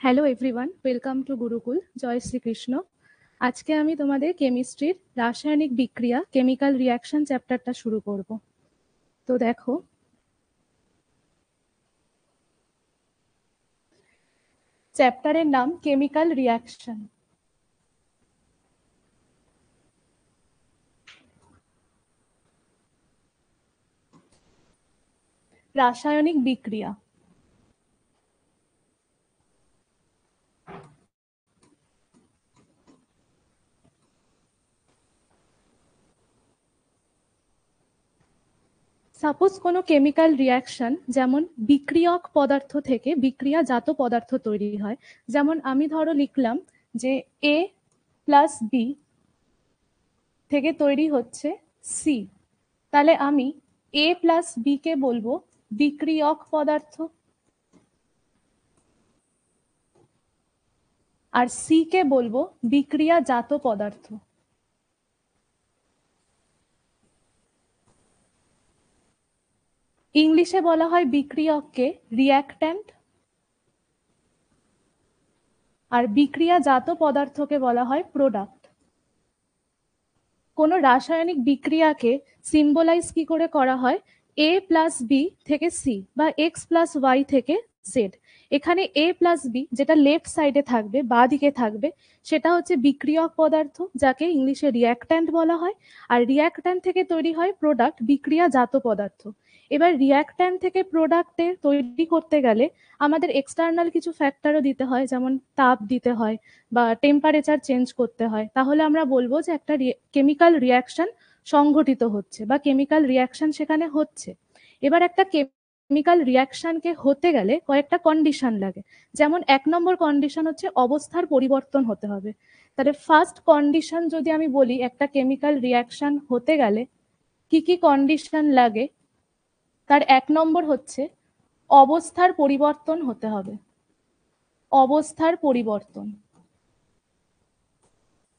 Hello everyone, welcome to Gurukul. জয় শ্রীকৃষ্ণ। আজকে আমি তোমাদের কেমিস্ট্রির রাসায়নিক বিক্রিয়া কেমিক্যাল রিয়াকশন চ্যাপ্টারটা শুরু করব। তো দেখো, চ্যাপ্টারের নাম কেমিক্যাল রিয়াকশন। রাসায়নিক বিক্রিয়া। সাপোজ কোনো কেমিক্যাল রিয়াকশন, যেমন বিক্রিয়ক পদার্থ থেকে বিক্রিয়াজাত পদার্থ তৈরি হয়। যেমন আমি ধরো লিখলাম যে এ প্লাস বি থেকে তৈরি হচ্ছে সি, তাহলে আমি এ প্লাস বি কে বলবো বিক্রিয়ক পদার্থ, আর সি কে বলবো বিক্রিয়াজাত পদার্থ। ইংলিশে বলা হয় বিক্রিয়ককে রিঅ্যাক্ট্যান্ট, আর বিক্রিয়াজাত পদার্থকে বলা হয় প্রোডাক্ট। কোনো রাসায়নিক বিক্রিয়াকে সিম্বলাইজ কি করে করা হয়? এ প্লাস বি থেকে সি বা এক্স প্লাস ওয়াই থেকে জেড। এখানে এ প্লাস বি যেটা লেফট সাইডে থাকবে, বা দিকে থাকবে, সেটা হচ্ছে বিক্রিয়ক পদার্থ, যাকে ইংলিশে রিঅ্যাক্ট্যান্ট বলা হয়। আর রিঅ্যাক্ট্যান্ট থেকে তৈরি হয় প্রোডাক্ট, বিক্রিয়াজাত পদার্থ। এবার রিঅ্যাক্ট্যান্ট থেকে প্রোডাক্টে তৈরি করতে গেলে আমাদের এক্সটার্নাল কিছু ফ্যাক্টরও দিতে হয়, যেমন তাপ দিতে হয় বা টেম্পারেচার চেঞ্জ করতে হয়। তাহলে আমরা বলবো যে একটা কেমিক্যাল রিয়াকশন সংঘটিত হচ্ছে বা কেমিক্যাল রিয়াকশন সেখানে হচ্ছে। এবার একটা কেমিক্যাল রিয়াকশনকে হতে গেলে কয়েকটা কন্ডিশন লাগে। যেমন 1 নম্বর কন্ডিশন হচ্ছে অবস্থার পরিবর্তন হতে হবে। তাহলে ফার্স্ট কন্ডিশন যদি আমি বলি একটা কেমিক্যাল রিয়াকশন হতে গেলে কি কি কন্ডিশন লাগে, তার 1 নম্বর হচ্ছে অবস্থার পরিবর্তন হতে হবে। অবস্থার পরিবর্তন।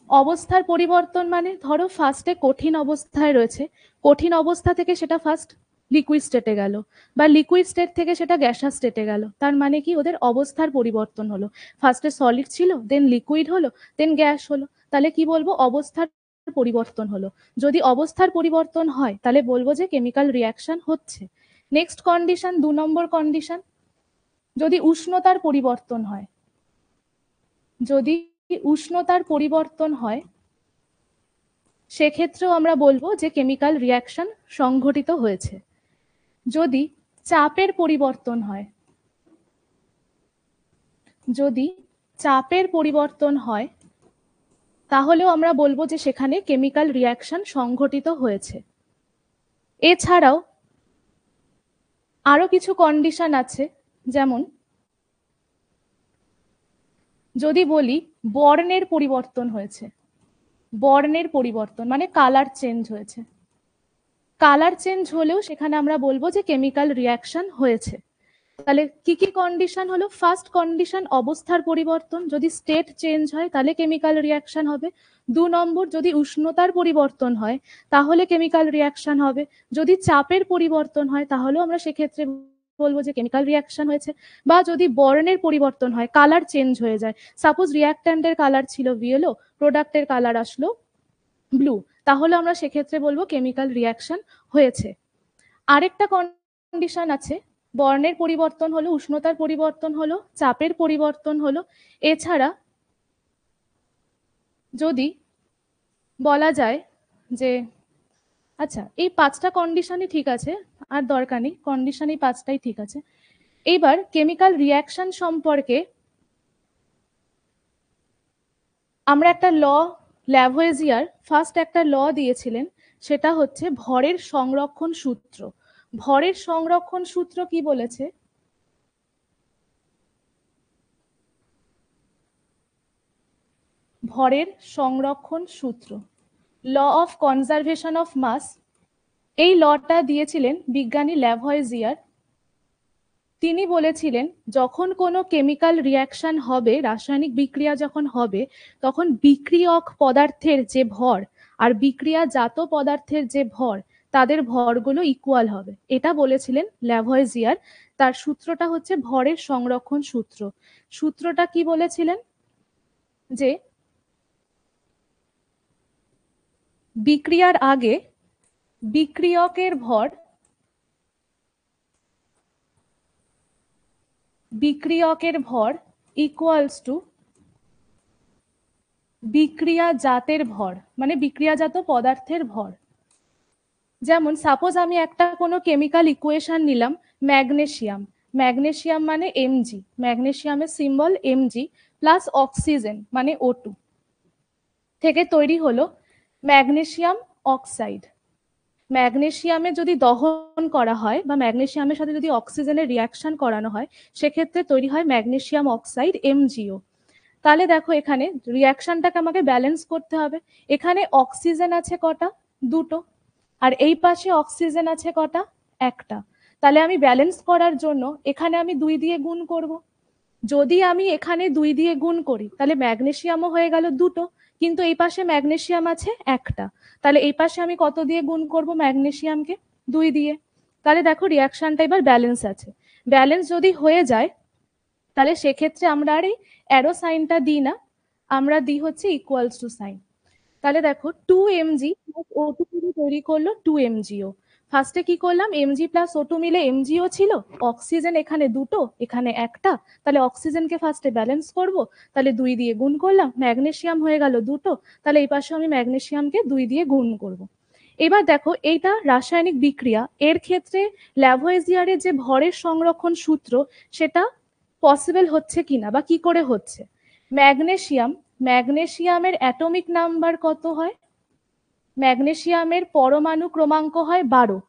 অবস্থার পরিবর্তন মানে ধরো ফার্স্টে কঠিন অবস্থায় রয়েছে, কঠিন অবস্থা থেকে সেটা ফার্স্ট লিকুইড স্টেটে গেল, বা লিকুইড স্টেট থেকে সেটা গ্যাসাস স্টেটে গেল। তার মানে কি, ওদের অবস্থার পরিবর্তন হলো। ফার্স্টে সলিড ছিল, দেন লিকুইড হলো, দেন গ্যাস হলো। তাহলে কি বলবো? অবস্থার পরিবর্তন হলো। যদি অবস্থার পরিবর্তন হয় তাহলে বলবো যে কেমিক্যাল রিয়াকশন হচ্ছে। নেক্সট কন্ডিশন, 2 নম্বর কন্ডিশন, যদি উষ্ণতার পরিবর্তন হয়। যদি উষ্ণতার পরিবর্তন হয় সেক্ষেত্রেও আমরা বলবো যে কেমিক্যাল রিয়াকশন সংঘটিত হয়েছে। যদি চাপের পরিবর্তন হয়, যদি চাপের পরিবর্তন হয় তাহলেও আমরা বলবো যে সেখানে কেমিক্যাল রিয়াকশন সংঘটিত হয়েছে। এছাড়াও আরো কিছু কন্ডিশন আছে, যেমন যদি বলি বর্ণের পরিবর্তন হয়েছে। বর্ণের পরিবর্তন মানে কালার চেঞ্জ হয়েছে। কালার চেঞ্জ হলেও সেখানে আমরা বলবো যে কেমিক্যাল রিয়াকশন হয়েছে। তাহলে কি কি কন্ডিশন হলো? ফার্স্ট কন্ডিশন অবস্থার পরিবর্তন, যদি স্টেট চেঞ্জ হয় তাহলে কেমিক্যাল রিয়াকশন হবে। 2 নম্বর, যদি উষ্ণতার পরিবর্তন হয় তাহলে কেমিক্যাল রিয়াকশন হবে। যদি চাপের পরিবর্তন হয় তাহলেও আমরা সেক্ষেত্রে বলবো যে কেমিক্যাল রিয়াকশন হয়েছে। বা যদি বর্ণের পরিবর্তন হয়, কালার চেঞ্জ হয়ে যায়, সাপোজ রিয়াক্ট্যান্টের কালার ছিল ইয়েলো, প্রোডাক্টের কালার আসলো ব্লু, তাহলে আমরা সেক্ষেত্রে বলবো কেমিক্যাল রিয়াকশন হয়েছে। আরেকটা কন্ডিশন আছে, বর্ণের পরিবর্তন হলো, উষ্ণতার পরিবর্তন হলো, চাপের পরিবর্তন হলো। এছাড়া যদি বলা যায় যে আচ্ছা, এই 5টা কন্ডিশনই ঠিক আছে, আর দরকার নেই, কন্ডিশন এই 5টাই ঠিক আছে। এইবার কেমিক্যাল রিয়াকশন সম্পর্কে আমরা একটা ল, ল্যাভোয়েজিয়ার ফার্স্ট একটা ল দিয়েছিলেন, সেটা হচ্ছে ভরের সংরক্ষণ সূত্র। ভরের সংরক্ষণ সূত্র কি বলেছে? ভরের সংরক্ষণ সূত্র, law of conservation of mass, এই লটা দিয়েছিলেন বিজ্ঞানী ল্যাভয়েজিয়ার। তিনি বলেছিলেন যখন কোনো কেমিক্যাল রিয়াকশন হবে, রাসায়নিক বিক্রিয়া যখন হবে, তখন বিক্রিয়ক পদার্থের যে ভর আর বিক্রিয়াজাত পদার্থের যে ভর, তাদের ভরগুলো ইকুয়াল হবে। এটা বলেছিলেন ল্যাভয়েজিয়ার। তার সূত্রটা হচ্ছে ভরের সংরক্ষণ সূত্র। সূত্রটা কি বলেছিলেন, যে বিক্রিয়ার আগে বিক্রিয়কের ভর ইকুয়ালস টু বিক্রিয়াজাতের ভর, মানে বিক্রিয়াজাত পদার্থের ভর। যেমন সাপোজ আমি একটা কোনো কেমিক্যাল ইকুয়েশন নিলাম, ম্যাগনেসিয়াম মানে Mg, ম্যাগনেসিয়ামের সিম্বল Mg, প্লাস অক্সিজেন মানে O2 থেকে তৈরি হলো ম্যাগনেসিয়াম অক্সাইড। ম্যাগনেসিয়ামে যদি দহন করা হয় বা ম্যাগনেসিয়ামের সাথে যদি অক্সিজেনের রিয়াকশন করানো হয়, সেক্ষেত্রে তৈরি হয় ম্যাগনেসিয়াম অক্সাইড MgO। তাহলে দেখো এখানে রিয়াকশনটাকে আমাকে ব্যালেন্স করতে হবে। এখানে অক্সিজেন আছে কটা? দুটো। আর এই পাশে অক্সিজেন আছে কটা? একটা। তাহলে আমি ব্যালেন্স করার জন্য এখানে আমি 2 দিয়ে গুণ করব। যদি আমি এখানে 2 দিয়ে গুণ করি তাহলে ম্যাগনেসিয়ামও হয়ে গেল দুটো, কিন্তু এই পাশে ম্যাগনেসিয়াম আছে একটা। তাহলে এই পাশে আমি কত দিয়ে গুণ করব ম্যাগনেসিয়ামকে? 2 দিয়ে। তাহলে দেখো রিয়াকশনটা এবার ব্যালেন্স আছে। ব্যালেন্স যদি হয়ে যায় তাহলে সেক্ষেত্রে আমরা আর এই অ্যারো সাইনটা দিই না, আমরা দিই হচ্ছে ইকুয়ালস টু সাইন। তাহলে দেখো 2mg প্লাস O2 মিলে তৈরি করলো 2mgO। ফার্স্টে কি করলাম, mg প্লাস O2 মিলে mgO ছিল, অক্সিজেন এখানে দুটো এখানে একটা, তাহলে অক্সিজেনকে ফার্স্টে ব্যালেন্স করব, তাহলে 2 দিয়ে গুণ করলাম, ম্যাগনেসিয়াম হয়ে গেল দুটো, তাহলে এই পাশে আমি ম্যাগনেসিয়ামকে 2 দিয়ে গুণ করব। এবার দেখো এইটা রাসায়নিক বিক্রিয়া, এর ক্ষেত্রে ল্যাভোয়েজিয়ারের যে ভরের সংরক্ষণ সূত্র সেটা পসিবল হচ্ছে কিনা বা কি করে হচ্ছে। ম্যাগনেসিয়ামের অ্যাটমিক নাম্বার কত হয়? ম্যাগনেসিয়ামের পরমাণু ক্রমাঙ্ক হয় 12।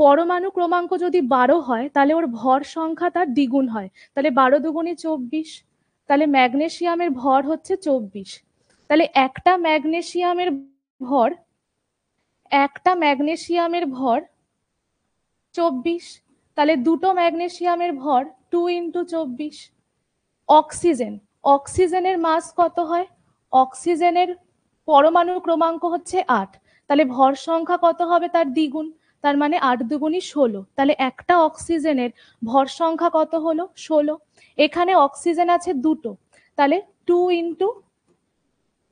পরমাণু ক্রমাঙ্ক যদি 12 হয় তাহলে ওর ভর সংখ্যা তার দ্বিগুণ হয়, তাহলে 12 দুগুণে 24, তাহলে ম্যাগনেসিয়ামের ভর হচ্ছে 24। তাহলে একটা ম্যাগনেসিয়ামের ভর 24, তাহলে দুটো ম্যাগনেসিয়ামের ভর 2 ইন্টু 24। অক্সিজেনের মাস কত হয়? অক্সিজেনের পরমাণু ক্রমাঙ্ক হচ্ছে 8, তাহলে ভর সংখ্যা কত হবে? তার দ্বিগুণ, তার মানে 8 দুগুণী 16। তাহলে একটা অক্সিজেনের ভর সংখ্যা কত হলো? 16। এখানে অক্সিজেন আছে দুটো, তাহলে 2 ইন্টু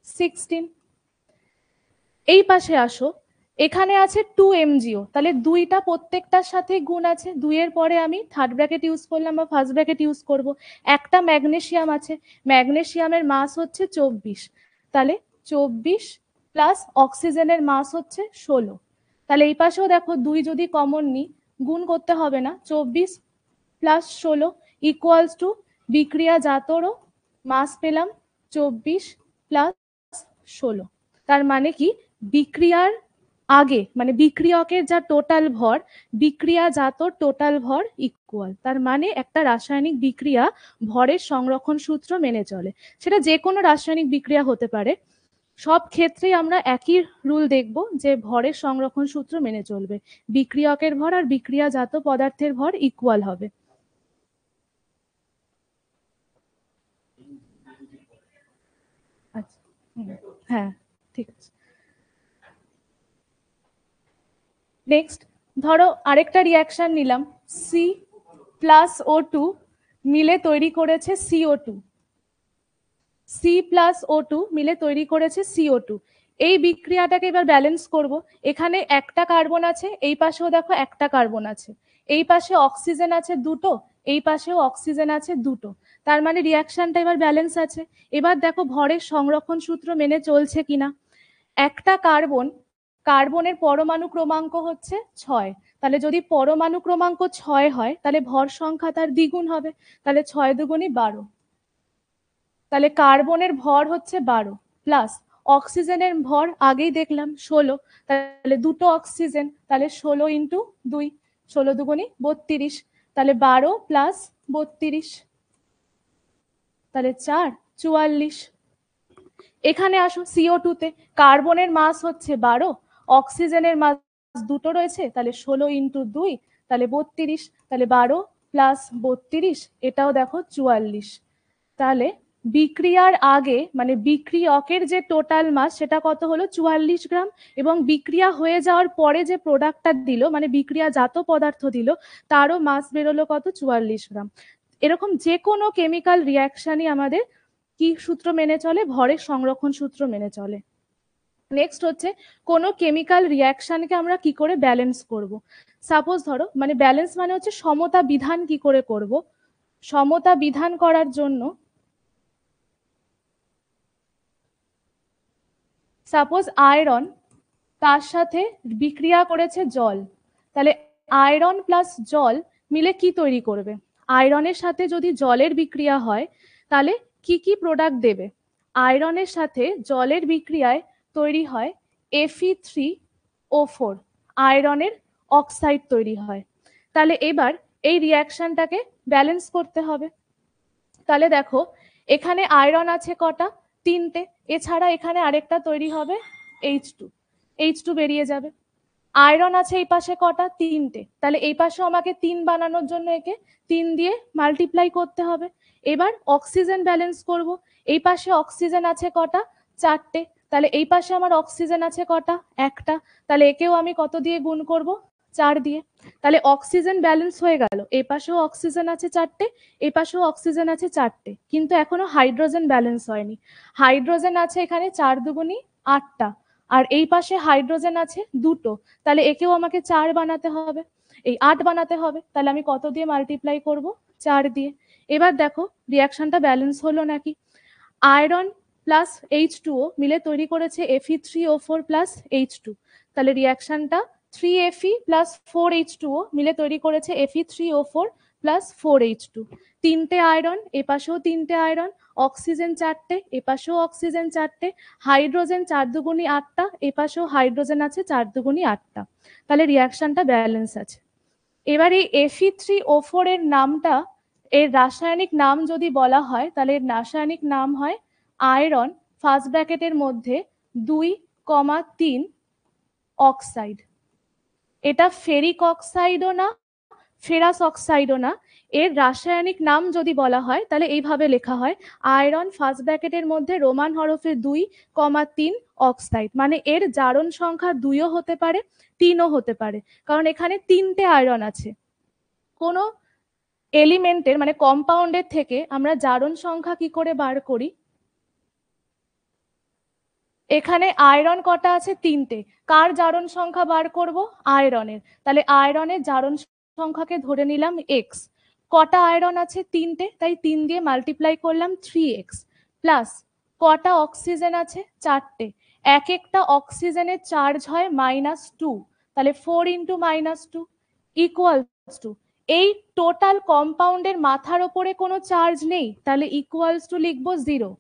16। এই পাশে আসো, এখানে আছে 2mgO, তাহলে দুইটা প্রত্যেকটার সাথে গুণ আছে, 2 এর পরে আমি থার্ড ব্র্যাকেট ইউজ করলাম বা ফার্স্ট ব্র্যাকেট ইউজ করব। একটা ম্যাগনেসিয়াম আছে, ম্যাগনেসিয়ামের মাস হচ্ছে 24, তাহলে 24 প্লাস অক্সিজেনের মাস হচ্ছে 16। তাহলে এই পাশেও দেখো 2 যদি কমন নিই, গুণ করতে হবে না, 24 প্লাস 16 ইকুয়ালস টু বিক্রিয়াজাতরও মাস পেলাম 24 প্লাস 16। তার মানে কি, বিক্রিয়ার আগে মানে বিক্রিয়কের যা টোটাল ভর, বিক্রিয়াজাত টোটাল ভর ইকুয়াল। তার মানে একটা রাসায়নিক বিক্রিয়া ভরের সংরক্ষণ সূত্র মেনে চলে। সেটা যে কোনো রাসায়নিক বিক্রিয়া হতে পারে, সব ক্ষেত্রেই আমরা একই রুল দেখব যে ভরের সংরক্ষণ সূত্র মেনে চলবে, বিক্রিয়কের ভর আর বিক্রিয়াজাত পদার্থের ভর ইকুয়াল হবে। আচ্ছা, হ্যাঁ ঠিক আছে। নেক্সট ধরো আরেকটা রিয়াকশন নিলাম, সি প্লাস O2 মিলে তৈরি করেছে CO2। সি প্লাস O2 মিলে তৈরি করেছে CO2। এই বিক্রিয়াটাকে এবার ব্যালেন্স করব। এখানে একটা কার্বন আছে, এই পাশেও দেখো একটা কার্বন আছে, এই পাশে অক্সিজেন আছে দুটো, এই পাশেও অক্সিজেন আছে দুটো, তার মানে রিয়াকশনটা এবার ব্যালেন্স আছে। এবার দেখো ভরের সংরক্ষণ সূত্র মেনে চলছে কিনা। একটা কার্বনের পরমাণু ক্রমাঙ্ক হচ্ছে 6, তাহলে যদি পরমাণু ক্রমাঙ্ক 6 হয় তাহলে ভর সংখ্যা তার দ্বিগুণ হবে, তাহলে 6 দুগুণী 12, তাহলে কার্বনের ভর হচ্ছে 12 প্লাস অক্সিজেনের ভর আগেই দেখলাম 16, তাহলে দুটো অক্সিজেন, তাহলে 16 ইন্টু 2, 16 দুগুণী 32, তাহলে 12 প্লাস 32, তাহলে 4 44। এখানে আসো CO2 তে, কার্বনের মাস হচ্ছে 12, অক্সিজেনের মাস দুটো রয়েছে, তাহলে 16 ইন্টু 2, তাহলে 32, তাহলে 12 প্লাস 32, এটাও দেখো 44। তাহলে বিক্রিয়ার আগে মানে বিক্রিয়কের যে টোটাল মাস সেটা কত হলো 44 গ্রাম, এবং বিক্রিয়া হয়ে যাওয়ার পরে যে প্রোডাক্টটা দিল মানে বিক্রিয়াজাত পদার্থ দিল তারও মাস বেরোলো কত 44 গ্রাম। এরকম যে কোনো কেমিক্যাল রিয়াকশনই আমাদের কি সূত্র মেনে চলে, ভরের সংরক্ষণ সূত্র মেনে চলে। নেক্সট হচ্ছে কোনো কেমিক্যাল রিয়াকশনকে আমরা কি করে ব্যালেন্স করব। সাপোজ ধরো মানে ব্যালেন্স মানে হচ্ছে সমতা বিধান কি করে করব। সমতা বিধান করার জন্য সাপোজ আয়রন তার সাথে বিক্রিয়া করেছে জল, তাহলে আয়রন প্লাস জল মিলে কি তৈরি করবে। আয়রনের সাথে যদি জলের বিক্রিয়া হয় তাহলে কি কি প্রোডাক্ট দেবে। আয়রনের সাথে জলের বিক্রিয়ায় তৈরি হয় Fe3O4, আয়রনের অক্সাইড তৈরি হয়। তাহলে এবার এই রিয়াকশনটাকে ব্যালেন্স করতে হবে। তাহলে দেখো এখানে আয়রন আছে কটা, তিনটে, এছাড়া এখানে আরেকটা তৈরি হবে H2 বেরিয়ে যাবে। আয়রন আছে এই পাশে কটা, তিনটে, তাহলে এই পাশেও আমাকে 3 বানানোর জন্য একে 3 দিয়ে মাল্টিপ্লাই করতে হবে। এবার অক্সিজেন ব্যালেন্স করব। এই পাশে অক্সিজেন আছে কটা, 4টে, তাহলে এই পাশে আমার অক্সিজেন আছে কটা, একটা, তাহলে একেও আমি কত দিয়ে গুণ করব, 4 দিয়ে। তাহলে অক্সিজেন ব্যালেন্স হয়ে গেল, এই পাশেও অক্সিজেন আছে 4টে, এই পাশেও অক্সিজেন আছে 4টে, কিন্তু এখনো হাইড্রোজেন ব্যালেন্স হয়নি। হাইড্রোজেন আছে এখানে 4 দুগুণী 8টা, আর এই পাশে হাইড্রোজেন আছে 2টো, তাহলে একেও আমাকে 4 বানাতে হবে, এই 8 বানাতে হবে। তাহলে আমি কত দিয়ে মাল্টিপ্লাই করব, 4 দিয়ে। এবার দেখো রিয়াকশনটা ব্যালেন্স হলো নাকি। আয়রন প্লাস H2O মিলে তৈরি করেছে Fe3O4 প্লাস H2, তাহলে রিয়াকশনটা 3Fe প্লাস 4H2O মিলে তৈরি করেছে Fe3O4 প্লাস 4H2। তিনটে আয়রন, এপাশেও তিনটে আয়রন, অক্সিজেন 4টে, এপাশেও অক্সিজেন 4টে, হাইড্রোজেন 4 দুগুণী 8টা, এপাশেও হাইড্রোজেন আছে 4 দুগুণী 8টা, তাহলে রিয়াকশনটা ব্যালেন্স আছে। এবার এই Fe3O4 এর নামটা, এর রাসায়নিক নাম যদি বলা হয় তাহলে এর রাসায়নিক নাম হয় আয়রন ফার্স্ট ব্র্যাকেটের মধ্যে 2,3 অক্সাইড। এটা ফেরিক অক্সাইডও না, ফেরাস অক্সাইডও না, এর রাসায়নিক নাম যদি বলা হয় তাহলে এইভাবে লেখা হয় আয়রন ফার্স্ট ব্র্যাকেটের মধ্যে রোমান হরফে 2,3 অক্সাইড। মানে এর জারণ সংখ্যা 2ও হতে পারে 3ও হতে পারে, কারণ এখানে তিনটে আয়রন আছে। কোনো এলিমেন্টের মানে কম্পাউন্ডের থেকে আমরা জারণ সংখ্যা কি করে বার করি, এখানে আয়রন কটা আছে, তিনটে, কার জারণ সংখ্যা বার করব, আয়রনের, তাহলে আয়রনের জারণ সংখ্যাকে ধরে নিলাম x। কটা আয়রন আছে, তিনটে, তাই 3 দিয়ে মাল্টিপ্লাই করলাম 3x, প্লাস কটা অক্সিজেন আছে, 4টে, এক একটা অক্সিজেনের চার্জ হয় -2, তাহলে 4 ইন্টু -2 ইকুয়ালস টু, এই টোটাল কম্পাউন্ডের মাথার ওপরে কোনো চার্জ নেই, তাহলে ইকুয়ালস টু লিখবো 0।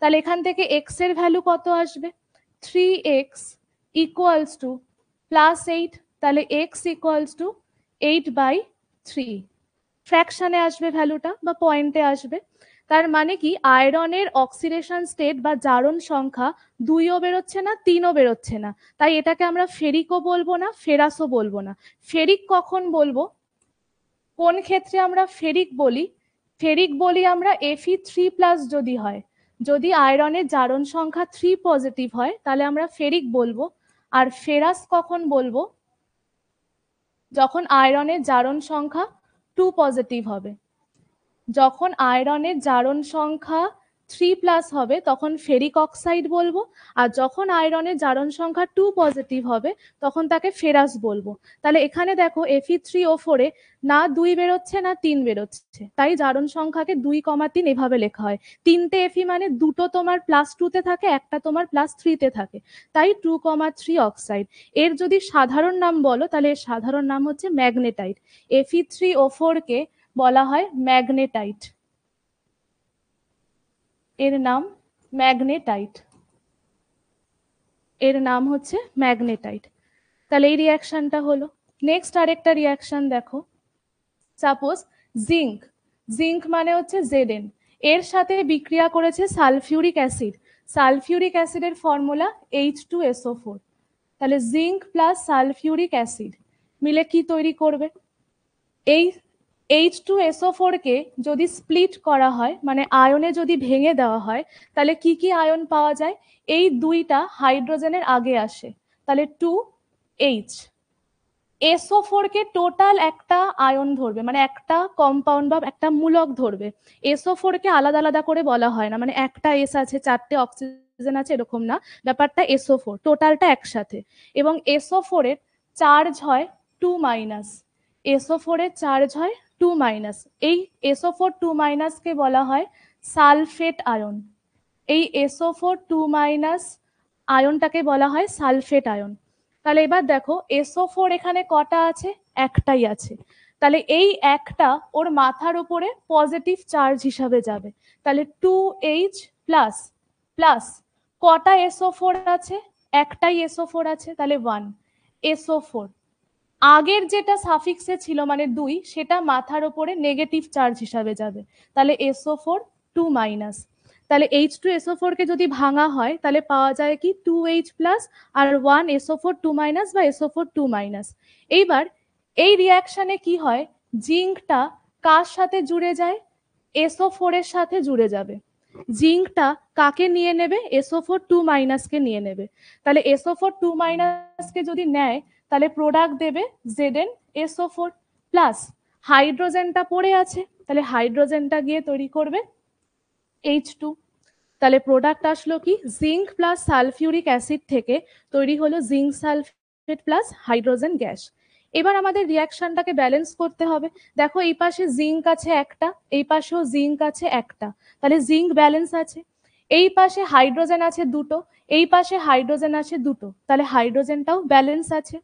তাহলে এখান থেকে x এর ভ্যালু কত আসবে, 3x ইকুয়ালস টু +8, তাহলে x ইকুয়ালস টু 8/3, ফ্র্যাকশনে আসবে ভ্যালুটা বা পয়েন্টে আসবে। তার মানে কি আয়রনের অক্সিডেশন স্টেট বা জারণ সংখ্যা 2ও বেরোচ্ছে না 3ও বেরোচ্ছে না, তাই এটাকে আমরা ফেরিকও বলবো না ফেরাসও বলবো না। ফেরিক কখন বলবো, কোন ক্ষেত্রে আমরা ফেরিক বলি, ফেরিক বলি আমরা Fe3+ যদি হয়, যদি আয়রনের জারণ সংখ্যা 3 পজিটিভ হয় তাহলে আমরা ফেরিক বলবো। আর ফেরাস কখন বলবো, যখন আয়রনের জারণ সংখ্যা 2 পজিটিভ হবে। যখন আয়রনের জারণ সংখ্যা 3+ হবে তখন ফেরিক অক্সাইড বলবো, আর যখন আয়রনের জারণ সংখ্যা 2 পজিটিভ হবে তখন তাকে ফেরাস বলবো। তাহলে এখানে দেখো Fe3O4 এ না 2 বেরোচ্ছে না 3 বেরোচ্ছে, তাই জারণ সংখ্যাকে 2,3 এভাবে লেখা হয়। তিনটে Fe মানে দুটো তোমার +2 তে থাকে, একটা তোমার +3 তে থাকে, তাই 2,3 অক্সাইড। এর যদি সাধারণ নাম বলো তাহলে এর সাধারণ নাম হচ্ছে ম্যাগনেটাইট। Fe3O4 কে বলা হয় ম্যাগনেটাইট, এর নাম ম্যাগনেটাইট, এর নাম হচ্ছে ম্যাগনেটাইট। তাহলে এই রিয়াকশনটা হলো। নেক্সট আরেকটা রিয়াকশন দেখো, সাপোজ জিঙ্ক, জিঙ্ক মানে হচ্ছে Zn, এর সাথে বিক্রিয়া করেছে সালফিউরিক অ্যাসিড, সালফিউরিক অ্যাসিডের ফর্মুলা H2SO4, তাহলে জিঙ্ক প্লাস সালফিউরিক অ্যাসিড মিলে কি তৈরি করবে, এই H2SO4 কে যদি স্প্লিট করা হয়, মানে আয়নে যদি ভেঙে দেওয়া হয়, তাহলে কি কি আয়ন পাওয়া যায়? এই দুইটা হাইড্রোজেনের আগে আসে, তাহলে 2H। SO4 কে টোটাল একটা আয়ন ধরবে, মানে একটা কম্পাউন্ড বা একটা মূলক ধরবে। SO4 কে আলাদা আলাদা করে বলা হয় না, মানে একটা এস আছে, চারটে অক্সিজেন আছে, এরকম না, ব্যাপারটা SO4 টোটালটা একসাথে। এবং SO4 এর চার্জ হয় 2-। SO4 এর চার্জ হয় 2-। এই SO4 2- কে বলা হয় সালফেট আয়ন। এই SO4 2- আয়নটাকে বলা হয় সালফেট আয়ন। তাহলে এবার দেখো SO4 এখানে কটা আছে? একটাই আছে। তাহলে এই একটা ওর মাথার উপরে পজিটিভ চার্জ হিসাবে যাবে। তাহলে 2H প্লাস প্লাস কটা SO4 আছে? একটাই SO4 আছে, তাহলে 1 SO4। আগের যেটা সাফিক্সে ছিল মানে 2, সেটা মাথার উপরে নেগেটিভ চার্জ হিসাবে যাবে, তাহলে SO4 2-। তাহলে H2SO4 কে যদি ভাঙা হয় তাহলে পাওয়া যায় কি 2H প্লাস আর 1 SO4 2- বা SO4 2-। এইবার এই রিয়াকশনে কি হয়, জিঙ্কটা কার সাথে জুড়ে যায়? SO4 এর সাথে জুড়ে যাবে। জিঙ্কটা কাকে নিয়ে নেবে? SO4 2- কে নিয়ে নেবে। তাহলে SO4 2- কে যদি নেয় তাহলে প্রোডাক্ট দেবে ZnSO4 প্লাস হাইড্রোজেনটা পড়ে আছে, তাহলে হাইড্রোজেনটা গিয়ে তৈরি করবে H2। তাহলে প্রোডাক্ট আসলো কি, জিঙ্ক প্লাস সালফিউরিক অ্যাসিড থেকে তৈরি হলো zinc sulphate plus hydrogen gas. এবার আমাদের রিয়াকশনটাকে ব্যালেন্স করতে হবে। দেখো এই পাশে জিঙ্ক আছে একটা, এই পাশেও জিঙ্ক আছে একটা, তাহলে জিঙ্ক ব্যালেন্স আছে। এই পাশে হাইড্রোজেন আছে দুটো, এই পাশে হাইড্রোজেন আছে দুটো, তাহলে হাইড্রোজেনটাও ব্যালেন্স আছে।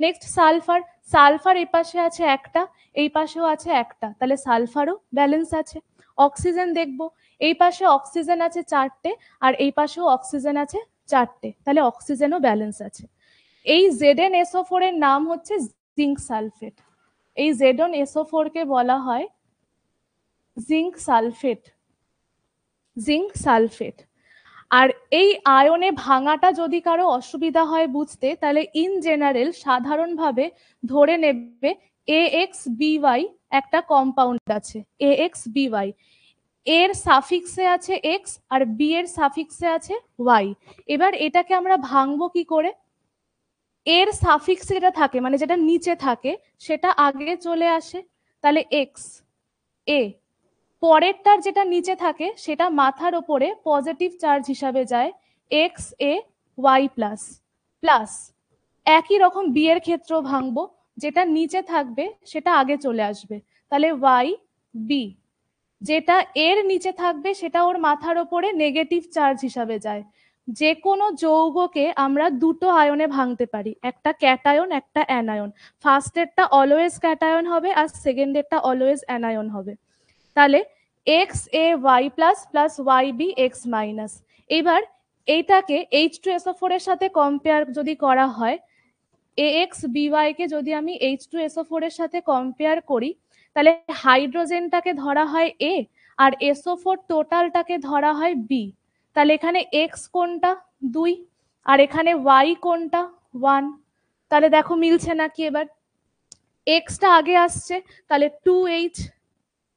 নেক্সট সালফার, সালফার এই পাশে আছে একটা, এই পাশেও আছে একটা, তাহলে সালফারও ব্যালেন্স আছে। অক্সিজেন দেখবো, এই পাশে অক্সিজেন আছে চারটে আর এই পাশেও অক্সিজেন আছে চারটে, তাহলে অক্সিজেনও ব্যালেন্স আছে। এই ZnSO4 এর নাম হচ্ছে জিঙ্ক সালফেট। এই ZnSO4 কে বলা হয় জিঙ্ক সালফেট, জিঙ্ক সালফেট। আর এই আয়নে ভাঙাটা যদি কারো অসুবিধা হয় বুঝতে, তাহলে ইন জেনারেল সাধারণভাবে ধরে নেবে AXBY একটা কম্পাউন্ড আছে, AXBY। এর সাফিক্সে আছে এক্স আর বি এর সাফিক্সে আছে ওয়াই। এবার এটাকে আমরা ভাঙবো কি করে? এর সাফিক্সে যেটা থাকে, মানে যেটা নিচে থাকে, সেটা আগে চলে আসে, তাহলে এক্স এ। পরেরটার যেটা নিচে থাকে সেটা মাথার ওপরে পজিটিভ চার্জ হিসাবে যায়, x A Y plus plus. একই রকম বি এর ক্ষেত্রেও ভাঙবো, যেটা নিচে থাকবে সেটা আগে চলে আসবে, তাহলে ওয়াই বি। যেটা এর নিচে থাকবে সেটা ওর মাথার ওপরে নেগেটিভ চার্জ হিসাবে যায়। যে কোনো যৌগকে আমরা দুটো আয়নে ভাঙতে পারি, একটা ক্যাটায়ন একটা অ্যানায়ন। ফার্স্টেরটা অলওয়েজ ক্যাটায়ন হবে আর সেকেন্ডেরটা অলওয়েজ অ্যানায়ন হবে। তাহলে X A Y plus plus Y B X minus. এবার এইটাকে H2SO4 এর সাথে কম্পেয়ার যদি করা হয়, AXBY কে যদি আমি H2SO4 এর সাথে কম্পেয়ার করি, তাহলে হাইড্রোজেনটাকে ধরা হয় এ আর SO4 টোটালটাকে ধরা হয় বি। তাহলে এখানে এক্স কোনটা? 2, আর এখানে ওয়াই কোনটা? 1। তাহলে দেখো মিলছে নাকি? এবার এক্সটা আগে আসছে, তাহলে 2H,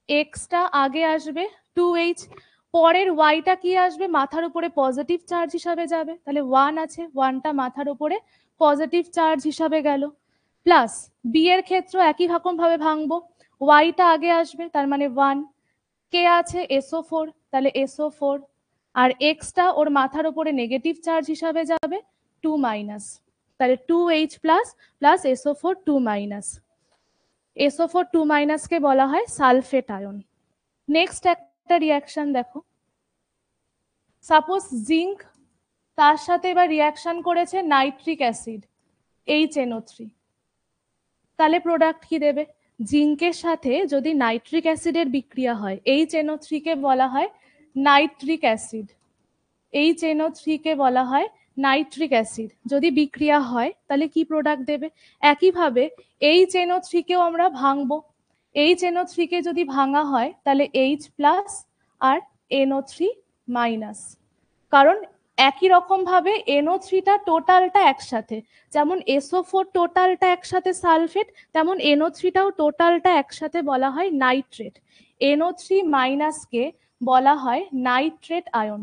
এক্সটা আগে আসবে 2H। পরের ওয়াইটা কি আসবে? মাথার উপরে পজিটিভ চার্জ হিসাবে যাবে, তাহলে 1 আছে, 1টা মাথার উপরে পজিটিভ চার্জ হিসাবে গেল। প্লাস বি এর ক্ষেত্রে একই রকম ভাবে ভাঙবো, ওয়াইটা আগে আসবে, তার মানে 1, কে আছে SO4, তাহলে SO4, আর এক্সটা ওর মাথার উপরে নেগেটিভ চার্জ হিসাবে যাবে 2-। তাহলে 2H plus plus SO4 2-। SO4 2- কে বলা হয় সালফেট আয়ন। নেক্সট একটা রিয়াকশন দেখো, সাপোজ জিঙ্ক তার সাথে এবার রিয়াকশন করেছে নাইট্রিক অ্যাসিড HNO3, তাহলে প্রোডাক্ট কি দেবে? জিঙ্কের সাথে যদি নাইট্রিক অ্যাসিডের বিক্রিয়া হয়, HNO3 কে বলা হয় নাইট্রিক অ্যাসিড, HNO3 কে বলা হয় নাইট্রিক অ্যাসিড। যদি বিক্রিয়া হয় তাহলে কি প্রোডাক্ট দেবে? একইভাবে HNO3 কেও আমরা ভাঙবো, HNO3 কে যদি ভাঙা হয় তাহলে H প্লাস আর NO3 মাইনাস, কারণ একই রকম ভাবে NO3টা টোটালটা একসাথে, যেমন SO4 টোটালটা একসাথে সালফেট, তেমন NO3টাও টোটালটা একসাথে বলা হয় নাইট্রেট। NO3 মাইনাসকে বলা হয় নাইট্রেট আয়ন।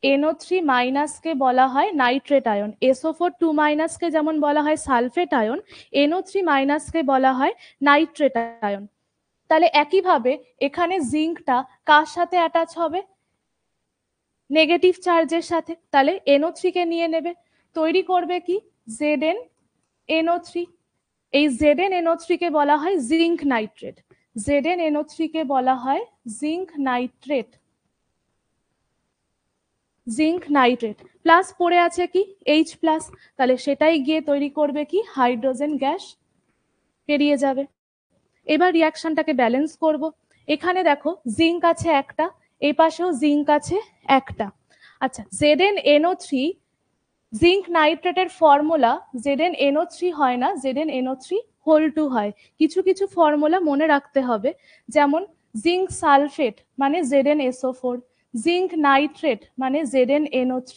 NO3 মাইনাসকে বলা হয় নাইট্রেট আয়ন। SO4 2 মাইনাসকে যেমন বলা হয় সালফেট আয়ন, NO3 মাইনাসকে বলা হয় নাইট্রেট আয়ন। তাহলে একইভাবে এখানে জিঙ্কটা কার সাথে অ্যাটাচ হবে? নেগেটিভ চার্জের সাথে। তাহলে NO3 কে নিয়ে নেবে, তৈরি করবে কি ZnNO3। এই ZnNO3 কে বলা হয় জিঙ্ক নাইট্রেট। ZnNO3 কে বলা হয় zinc nitrate. Zinc nitrate plus পড়ে আছে কি H প্লাস, তাহলে সেটাই গিয়ে তৈরি করবে কি হাইড্রোজেন গ্যাস, বেরিয়ে যাবে। এবার রিয়াকশনটাকে ব্যালেন্স করব। এখানে দেখো জিঙ্ক আছে একটা, এই পাশেও জিঙ্ক আছে একটা। আচ্ছা, ZnNO3 জিঙ্ক নাইট্রেটের ফর্মুলা ZnNO3 হয় না, ZnNO3 হোল 2 হয়। কিছু কিছু ফর্মুলা মনে রাখতে হবে, যেমন জিঙ্ক সালফেট মানে ZnSO4, জিঙ্ক নাইট্রেট মানে ZnNO3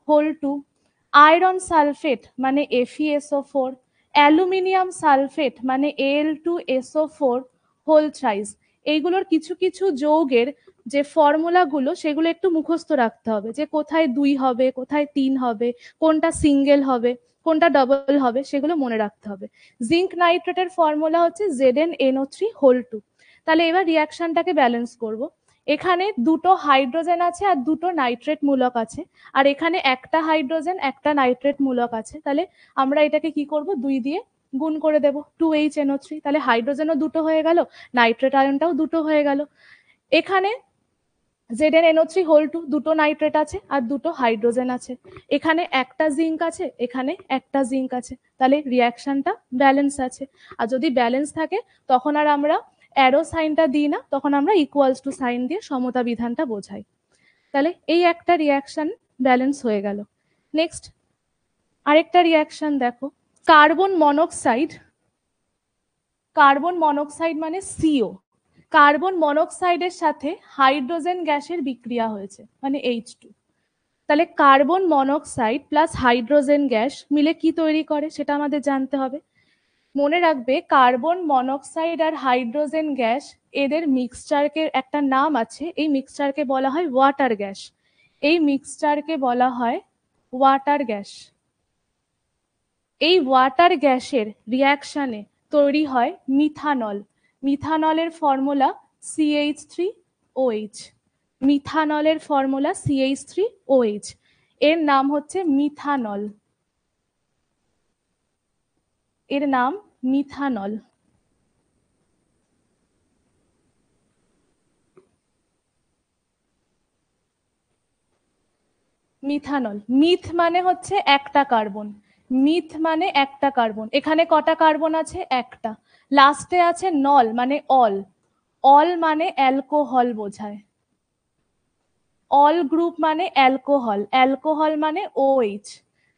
হোল 2, আয়রন সালফেট মানে FeSO4, অ্যালুমিনিয়াম সালফেট মানে Al2SO4 হোল থ্রাইস। এইগুলোর কিছু কিছু যৌগের যে ফর্মুলাগুলো সেগুলো একটু মুখস্থ রাখতে হবে, যে কোথায় 2 হবে, কোথায় 3 হবে, কোনটা সিঙ্গেল হবে, কোনটা ডবল হবে, সেগুলো মনে রাখতে হবে। জিঙ্ক নাইট্রেটের ফর্মুলা হচ্ছে ZnNO3 হোল 2। তাহলে এবার রিয়াকশনটাকে ব্যালেন্স করব। এখানে দুটো হাইড্রোজেন আছে আর দুটো নাইট্রেট মূলক আছে, আর এখানে একটা হাইড্রোজেন একটা নাইট্রেট মূলক আছে। তাহলে আমরা এটাকে কি করব, 2 দিয়ে গুণ করে দেব, 2HNO3। তাহলে হাইড্রোজেনও দুটো হয়ে গেল, নাইট্রেট আয়নটাও দুটো হয়ে গেল। এখানে ZnNO3 হোল 2, দুটো নাইট্রেট আছে আর দুটো হাইড্রোজেন আছে। এখানে একটা জিঙ্ক আছে, এখানে একটা জিঙ্ক আছে, তাহলে রিয়াকশনটা ব্যালেন্স আছে। আর যদি ব্যালেন্স থাকে তখন আর আমরা অ্যারো সাইনটা দিই না, তখন আমরা ইকুয়ালস টু সাইন দিয়ে সমতা বিধানটা বোঝাই। তাহলে এই একটা রিয়াকশন ব্যালেন্স হয়ে গেল। নেক্সট আরেকটা রিয়াকশন দেখো, কার্বন মনোক্সাইড। কার্বন মনোক্সাইড মানে CO, কার্বন মনোক্সাইডের সাথে হাইড্রোজেন গ্যাসের বিক্রিয়া হয়েছে মানে H2। তাহলে carbon monoxide plus hydrogen gas মিলে কি তৈরি করে সেটা আমাদের জানতে হবে। মনে রাখবে কার্বন মনোক্সাইড আর হাইড্রোজেন গ্যাস এদের মিক্সচারকে একটা নাম আছে, এই মিক্সচারকে বলা হয় ওয়াটার গ্যাস। এই মিক্সচারকে বলা হয় ওয়াটার গ্যাস। এই ওয়াটার গ্যাসের রিয়াকশনে তৈরি হয় মিথানল। মিথানলের ফর্মুলা CH3OH। মিথানলের ফর্মুলা CH3OH, এর নাম হচ্ছে মিথানল, এর নাম মিথানল। মিথানল, মিথ মানে হচ্ছে একটা কার্বন, মিথ মানে একটা কার্বন। এখানে কটা কার্বন আছে? একটা। লাস্টে আছে নল মানে অল, অল মানে অ্যালকোহল বোঝায়, অল গ্রুপ মানে অ্যালকোহল, অ্যালকোহল মানে OH।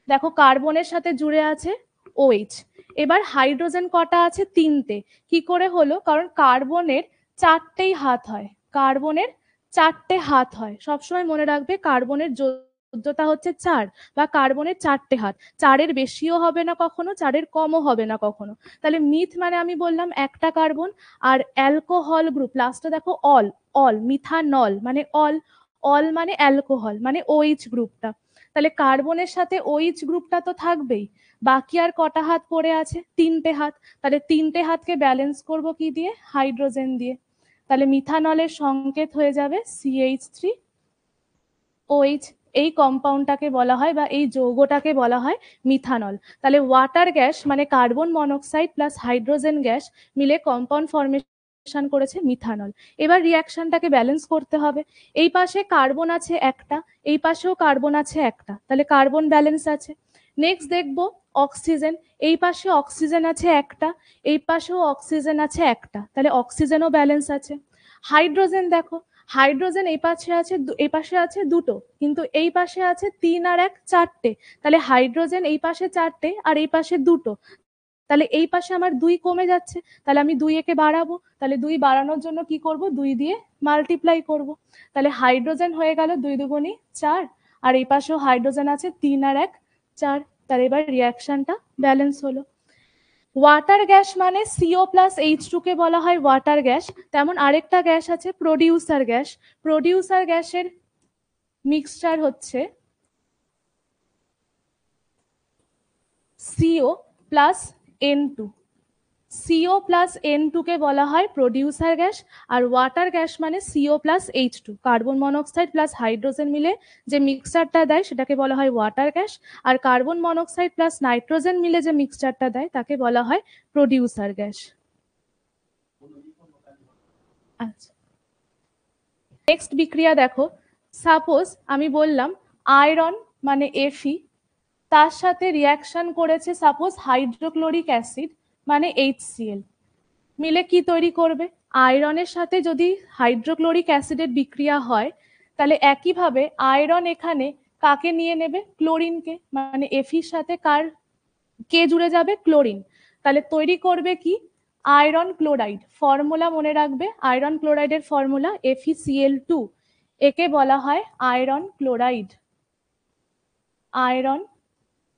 দেখো কার্বনের সাথে জুড়ে আছে OH। এবার হাইড্রোজেন কটা আছে? তিনটে। কি করে হলো? কারণ কার্বনের চারটেই হাত হয়, কার্বনের চারটে হাত হয়। সবসময় মনে রাখবে কার্বনের যোজ্যতা হচ্ছে 4, বা কার্বনের চারটে হাত, 4-এর বেশিও হবে না কখনো, 4-এর কমও হবে না কখনো। তাহলে মিথ মানে আমি বললাম একটা কার্বন, আর অ্যালকোহল গ্রুপ লাস্টে দেখো অল, অল মিথানল মানে অল, অল মানে অ্যালকোহল মানে OH গ্রুপটা। তাহলে কার্বনের সাথে OH গ্রুপটা তো থাকবেই, বাকি আর কটা হাত পড়ে আছে? তিনটে হাত। তাহলে তিনটে হাতকে ব্যালেন্স করব কি দিয়ে? হাইড্রোজেন দিয়ে। তাহলে মিথানলের সংকেত হয়ে যাবে CH3OH। এই কম্পাউন্ডটাকে বলা হয় বা এই যৌগটাকে বলা হয় মিথানল। তাহলে ওয়াটার গ্যাস মানে carbon monoxide plus hydrogen gas মিলে কম্পাউন্ড ফর্মেশন করেছে মিথানল। এবার রিয়াকশনটাকে ব্যালেন্স করতে হবে। এই পাশে কার্বন আছে একটা, এই পাশেও কার্বন আছে একটা, তাহলে কার্বন ব্যালেন্স আছে। নেক্সট দেখবো অক্সিজেন। এই পাশে অক্সিজেন আছে একটা, এই পাশেও অক্সিজেন আছে একটা, তাহলে অক্সিজেনও ব্যালেন্স আছে। হাইড্রোজেন দেখো, হাইড্রোজেন এই পাশে আছে, এই পাশে আছে দুটো, কিন্তু এই পাশে আছে 3 আর 1 4টে, তাহলে হাইড্রোজেন এই পাশে 4টে আর এই পাশে দুটো, তাহলে এই পাশে আমার 2 কমে যাচ্ছে, তাহলে আমি 2 একে বাড়াবো, তাহলে 2 বাড়ানোর জন্য কি করব, 2 দিয়ে মাল্টিপ্লাই করব। তাহলে হাইড্রোজেন হয়ে গেল 2 দুগুণে 4, আর এই পাশেও হাইড্রোজেন আছে 3 আর 1 4। তাহলে এবার রিয়াকশনটা ব্যালেন্স হলো। ওয়াটার গ্যাস মানে CO প্লাস H2 কে বলা হয় ওয়াটার গ্যাস। তেমন আরেকটা গ্যাস আছে প্রোডিউসার গ্যাস। প্রোডিউসার গ্যাসের মিক্সচার হচ্ছে CO plus N2। CO plus N2 কে বলা হয় প্রোডিউসার গ্যাস, আর ওয়াটার গ্যাস মানে CO plus H2, carbon monoxide plus hydrogen মিলে যে মিক্সচারটা দেয় সেটাকে বলা হয় ওয়াটার গ্যাস, আর কার্বন মনোক্সাইড প্লাস নাইট্রোজেন মিলে যে মিক্সচারটা দেয় তাকে বলা হয় প্রোডিউসার গ্যাস। আচ্ছা, নেক্সট বিক্রিয়া দেখো, সাপোজ আমি বললাম আয়রন মানে Fe, তার সাথে রিয়াকশন করেছে সাপোজ হাইড্রোক্লোরিক অ্যাসিড মানে HCl, মিলে কি তৈরি করবে, আয়রনের সাথে যদি হাইড্রোক্লোরিক অ্যাসিডের বিক্রিয়া হয় তাহলে একইভাবে আয়রন এখানে কাকে নিয়ে নেবে, ক্লোরিনকে, মানে এফির সাথে কার কে জুড়ে যাবে, ক্লোরিন। তাহলে তৈরি করবে কি, আয়রন ক্লোরাইড। ফর্মুলা মনে রাখবে, আয়রন ক্লোরাইডের ফর্মুলা FeCl2, একে বলা হয় আয়রন ক্লোরাইড। Iron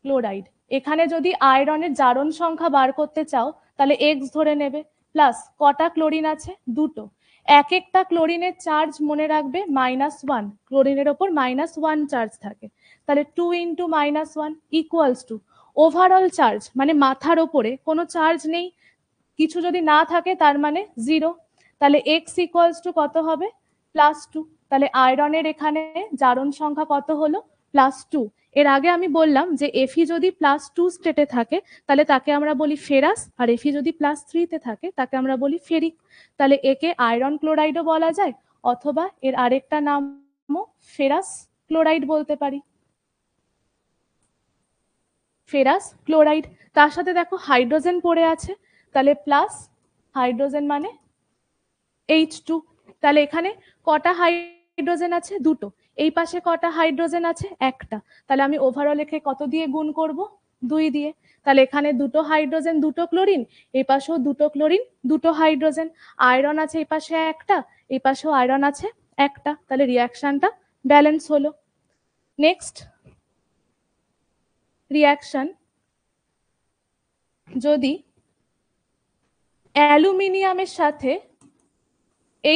chloride. এখানে যদি আয়রনের জারণ সংখ্যা বার করতে চাও তাহলে X ধরে নেবে, প্লাস কটা ক্লোরিন আছে, দুটো, এক একটা ক্লোরিনের চার্জ মনে রাখবে -1, ক্লোরিনের ওপর -1 চার্জ থাকে, তাহলে 2 × -1 ইকুয়ালস টু ওভারঅল চার্জ, মানে মাথার ওপরে কোনো চার্জ নেই, কিছু যদি না থাকে তার মানে 0, তাহলে X ইকুয়ালস টু কত হবে, +2। তাহলে আয়রনের এখানে জারণ সংখ্যা কত হলো, +2। এর আগে আমি বললাম যে Fe যদি +2 স্টেটে থাকে তাহলে তাকে আমরা বলি ফেরাস, আর Fe যদি +3 তে থাকে তাকে আমরা বলি ফেরিক। তাহলে একে আয়রন ক্লোরাইডও বলা যায়, অথবা এর আরেকটা নামও ফেরাস ক্লোরাইড বলতে পারি, ফেরাস ক্লোরাইড। তার সাথে দেখো হাইড্রোজেন পড়ে আছে, তাহলে প্লাস হাইড্রোজেন মানে H2। তাহলে এখানে কটা হাইড্রোজেন আছে, দুটো, এই পাশে কটা হাইড্রোজেন আছে, একটা, তাহলে আমি ওভারঅল একে কত দিয়ে গুণ করব, 2 দিয়ে। তাহলে এখানে দুটো হাইড্রোজেন দুটো ক্লোরিন, এই পাশেও দুটো ক্লোরিন দুটো হাইড্রোজেন, আয়রন আছে এই পাশে একটা, এই পাশেও আয়রন আছে একটা, তাহলে রিয়াকশনটা ব্যালেন্স হলো। নেক্সট রিয়াকশন, যদি অ্যালুমিনিয়ামের সাথে